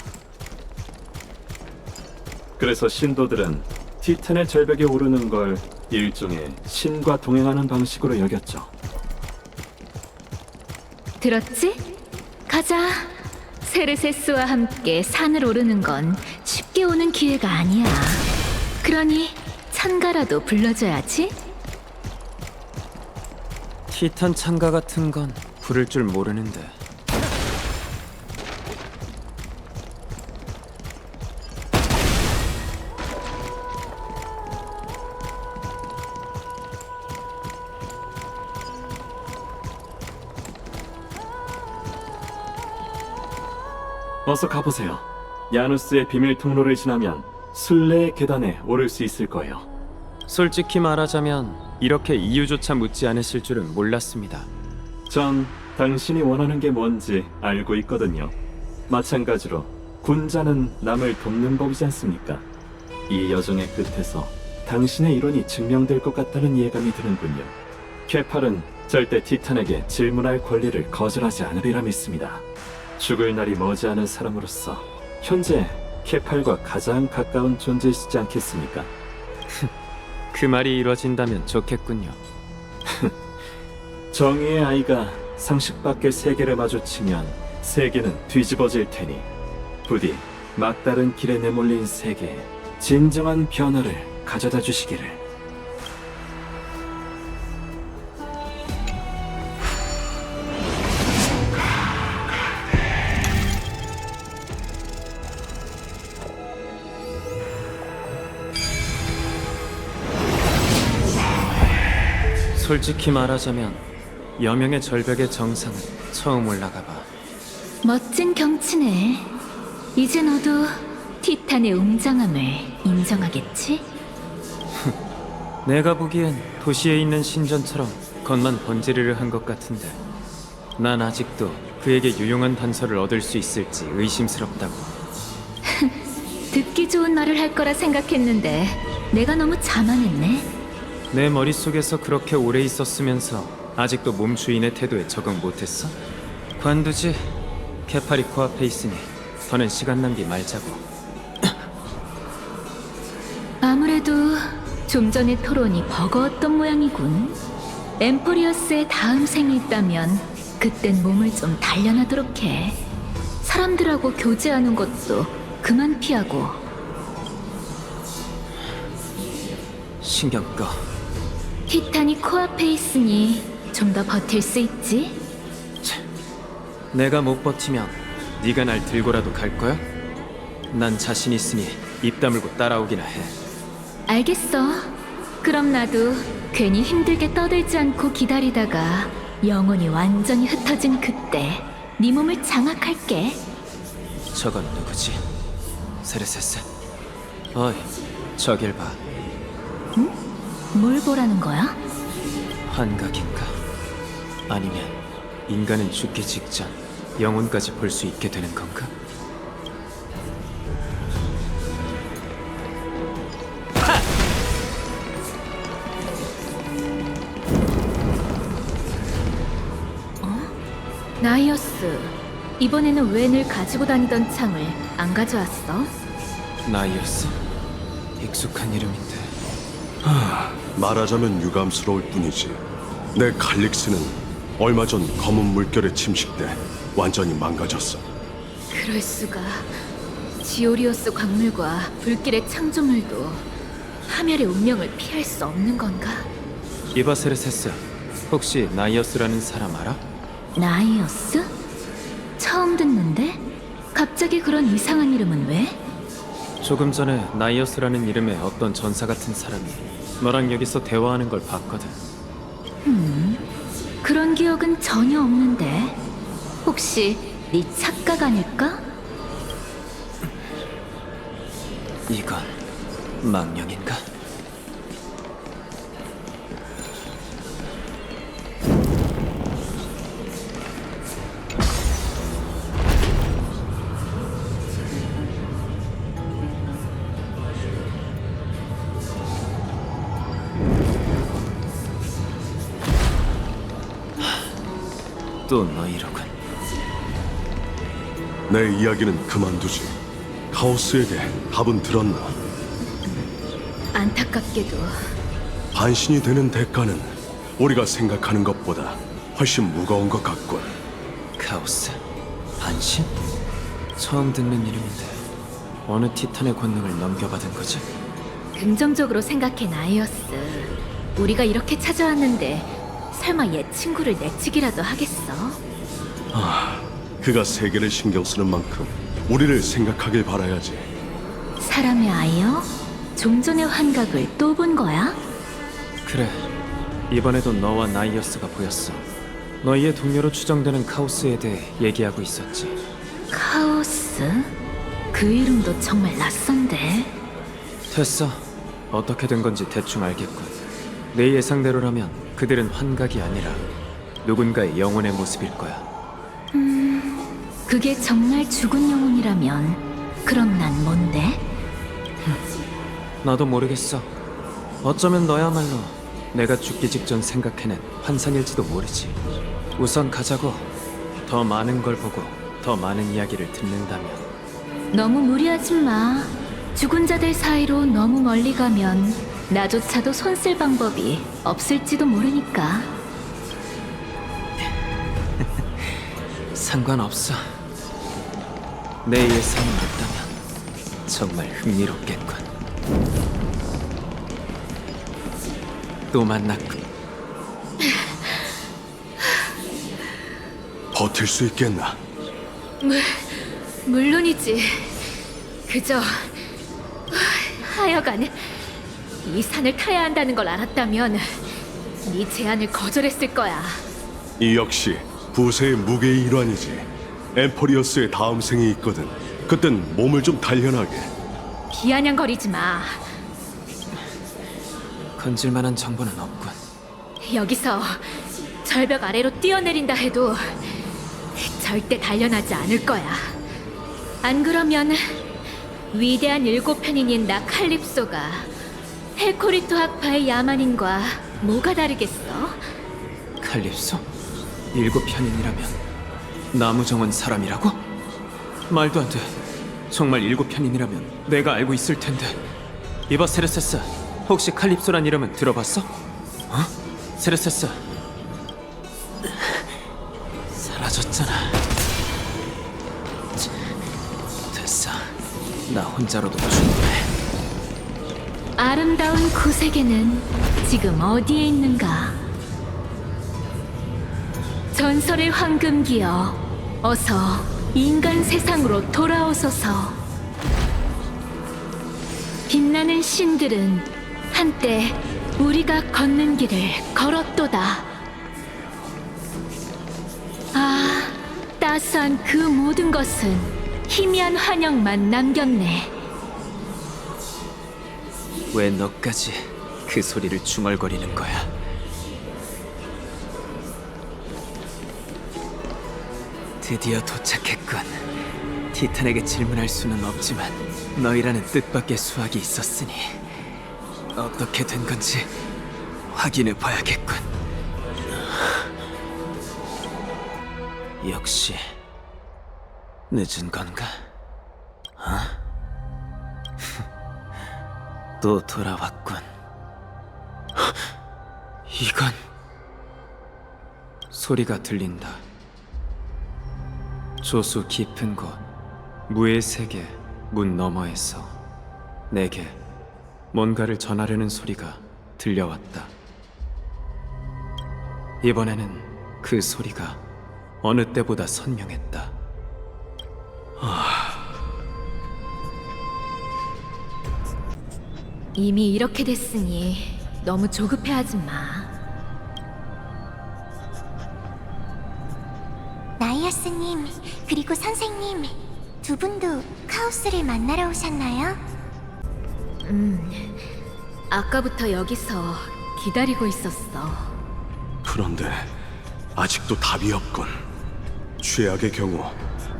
그래서 신도들은 티탄의 절벽에 오르는 걸 일종의 신과 동행하는 방식으로 여겼죠. 들었지? 가자. 세르세스와 함께 산을 오르는 건 쉽게 오는 기회가 아니야. 그러니 찬가라도 불러줘야지. 티탄 창가 같은 건 부를 줄 모르는데. 어서 가보세요. 야누스의 비밀 통로를 지나면 순례의 계단에 오를 수 있을 거예요. 솔직히 말하자면 이렇게 이유조차 묻지 않으실 줄은 몰랐습니다. 전 당신이 원하는 게 뭔지 알고 있거든요. 마찬가지로 군자는 남을 돕는 법이지 않습니까? 이 여정의 끝에서 당신의 이론이 증명될 것 같다는 예감이 드는군요. 케팔은 절대 티탄에게 질문할 권리를 거절하지 않으리라 믿습니다. 죽을 날이 머지않은 사람으로서 현재 케팔과 가장 가까운 존재이시지 않겠습니까? 그 말이 이루어진다면 좋겠군요. 정의의 아이가 상식 밖의 세계를 마주치면 세계는 뒤집어질 테니 부디 막다른 길에 내몰린 세계에 진정한 변화를 가져다 주시기를. 솔직히 말하자면 여명의 절벽의 정상은 처음 올라가봐. 멋진 경치네. 이제 너도 티탄의 웅장함을 인정하겠지? 내가 보기엔 도시에 있는 신전처럼 겉만 번지르르 한 것 같은데 난 아직도 그에게 유용한 단서를 얻을 수 있을지 의심스럽다고. 듣기 좋은 말을 할 거라 생각했는데 내가 너무 자만했네. 내 머릿속에서 그렇게 오래 있었으면서 아직도 몸 주인의 태도에 적응 못했어? 관두지. 케팔이 코앞에 있으니 더는 시간 낭비 말자고. 아무래도 좀 전의 토론이 버거웠던 모양이군. 엠포리어스의 다음 생이 있다면 그땐 몸을 좀 단련하도록 해. 사람들하고 교제하는 것도 그만 피하고. 신경 꺼. 티탄이 코앞에 있으니 좀 더 버틸 수 있지? 내가 못 버티면 네가 날 들고라도 갈 거야? 난 자신 있으니 입 다물고 따라오기나 해. 알겠어. 그럼 나도 괜히 힘들게 떠들지 않고 기다리다가 영혼이 완전히 흩어진 그때 네 몸을 장악할게. 저건 누구지? 세르세스. 어이, 저길 봐. 응? 뭘 보라는 거야? 환각인가? 아니면 인간은 죽기 직전 영혼까지 볼 수 있게 되는 건가? 나이어스, 이번에는 왜 늘 가지고 다니던 창을 안 가져왔어? 나이어스? 익숙한 이름인데. 말하자면 유감스러울 뿐이지. 내 칼릭스는 얼마 전 검은 물결에 침식돼 완전히 망가졌어. 그럴 수가. 지오리오스 광물과 불길의 창조물도 하멸의 운명을 피할 수 없는 건가? 이봐 세르세스, 혹시 나이어스라는 사람 알아? 나이어스? 처음 듣는데? 갑자기 그런 이상한 이름은 왜? 조금 전에 나이어스라는 이름의 어떤 전사 같은 사람이 너랑 여기서 대화하는 걸 봤거든. 그런 기억은 전혀 없는데. 혹시 네 착각 아닐까? 이건 망령인가? 또 너희로군. 내 이야기는 그만두지. 카오스에게 답은 들었나? 안타깝게도 반신이 되는 대가는 우리가 생각하는 것보다 훨씬 무거운 것 같군. 카오스? 반신? 처음 듣는 이름인데 어느 티탄의 권능을 넘겨받은 거지? 긍정적으로 생각해, 나이어스. 우리가 이렇게 찾아왔는데 설마 얘 친구를 내치기라도 하겠어? 그가 세계를 신경 쓰는 만큼 우리를 생각하길 바라야지. 사람의 아이여? 좀 전의 환각을 또 본 거야? 그래, 이번에도 너와 나이어스가 보였어. 너희의 동료로 추정되는 카오스에 대해 얘기하고 있었지. 카오스? 그 이름도 정말 낯선데. 됐어. 어떻게 된 건지 대충 알겠군. 내 예상대로라면 그들은 환각이 아니라 누군가의 영혼의 모습일 거야. 그게 정말 죽은 영혼이라면 그럼 난 뭔데? 나도 모르겠어. 어쩌면 너야말로 내가 죽기 직전 생각해낸 환상일지도 모르지. 우선 가자고. 더 많은 걸 보고 더 많은 이야기를 듣는다면. 너무 무리하지 마. 죽은 자들 사이로 너무 멀리 가면 나조차도 손 쓸 방법이 없을지도 모르니까. 상관없어. 내 예상이 맞다면 정말 흥미롭겠군. 또 만났군. 버틸 수 있겠나? 물론이지. 그저 하여간 이 산을 타야 한다는 걸 알았다면 네 제안을 거절했을 거야. 이 역시 부세의 무게의 일환이지. 엠포리어스의 다음 생이 있거든. 그땐 몸을 좀 단련하게. 비아냥거리지 마. 건질만한 정보는 없군. 여기서 절벽 아래로 뛰어내린다 해도 절대 단련하지 않을 거야. 안 그러면 위대한 7편인인 나 칼립소가 헬코리토 학파의 야만인과 뭐가 다르겠어? 칼립소? 7편인이라면 나무정원 사람이라고? 말도 안 돼. 정말 7편인이라면 내가 알고 있을 텐데. 이봐 세르세스, 혹시 칼립소란 이름은 들어봤어? 어? 세르세스. 사라졌잖아. 됐어. 나 혼자로도 충분해. 아름다운 그 세계는 지금 어디에 있는가? 전설의 황금기여, 어서 인간 세상으로 돌아오소서. 빛나는 신들은 한때 우리가 걷는 길을 걸었도다. 아, 따스한 그 모든 것은 희미한 환영만 남겼네. 왜 너까지 그 소리를 중얼거리는 거야? 드디어 도착했군. 티탄에게 질문할 수는 없지만 너희라는 뜻밖의 수학이 있었으니 어떻게 된 건지 확인해 봐야겠군. 역시 늦은 건가? 또 돌아왔군. 이건 소리가 들린다. 조수 깊은 곳, 무의 세계 문 너머에서 내게 뭔가를 전하려는 소리가 들려왔다. 이번에는 그 소리가 어느 때보다 선명했다. 이미 이렇게 됐으니 너무 조급해하지 마. 나이어스님, 그리고 선생님, 두 분도 카오스를 만나러 오셨나요? 아까부터 여기서 기다리고 있었어. 그런데 아직도 답이 없군. 최악의 경우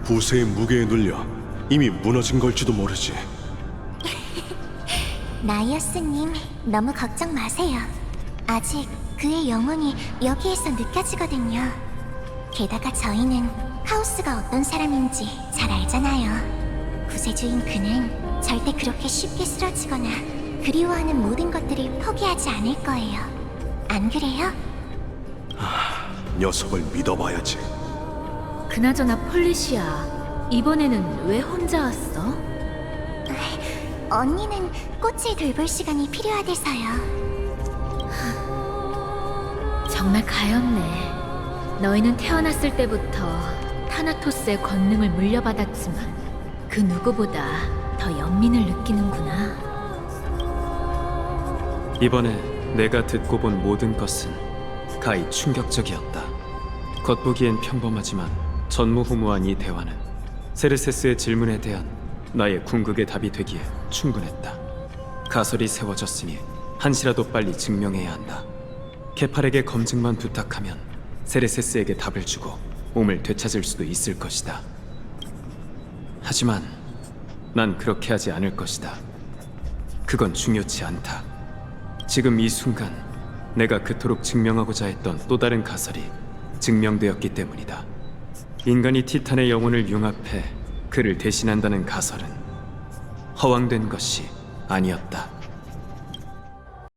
부세의 무게에 눌려 이미 무너진 걸지도 모르지. 나이어스님, 너무 걱정 마세요. 아직 그의 영혼이 여기에서 느껴지거든요. 게다가 저희는 카오스가 어떤 사람인지 잘 알잖아요. 구세주인 그는 절대 그렇게 쉽게 쓰러지거나 그리워하는 모든 것들을 포기하지 않을 거예요. 안 그래요? 녀석을 믿어봐야지. 그나저나 폴리시아, 이번에는 왜 혼자 왔어? 언니는 꽃을 돌볼 시간이 필요하대서요. 정말 가엾네. 너희는 태어났을 때부터 타나토스의 권능을 물려받았지만 그 누구보다 더 연민을 느끼는구나. 이번에 내가 듣고 본 모든 것은 가히 충격적이었다. 겉보기엔 평범하지만 전무후무한 이 대화는 세르세스의 질문에 대한 나의 궁극의 답이 되기에 충분했다. 가설이 세워졌으니 한시라도 빨리 증명해야 한다. 케팔에게 검증만 부탁하면 세르세스에게 답을 주고 몸을 되찾을 수도 있을 것이다. 하지만 난 그렇게 하지 않을 것이다. 그건 중요치 않다. 지금 이 순간 내가 그토록 증명하고자 했던 또 다른 가설이 증명되었기 때문이다. 인간이 티탄의 영혼을 융합해 그를 대신한다는 가설은 허황된 것이 아니었다.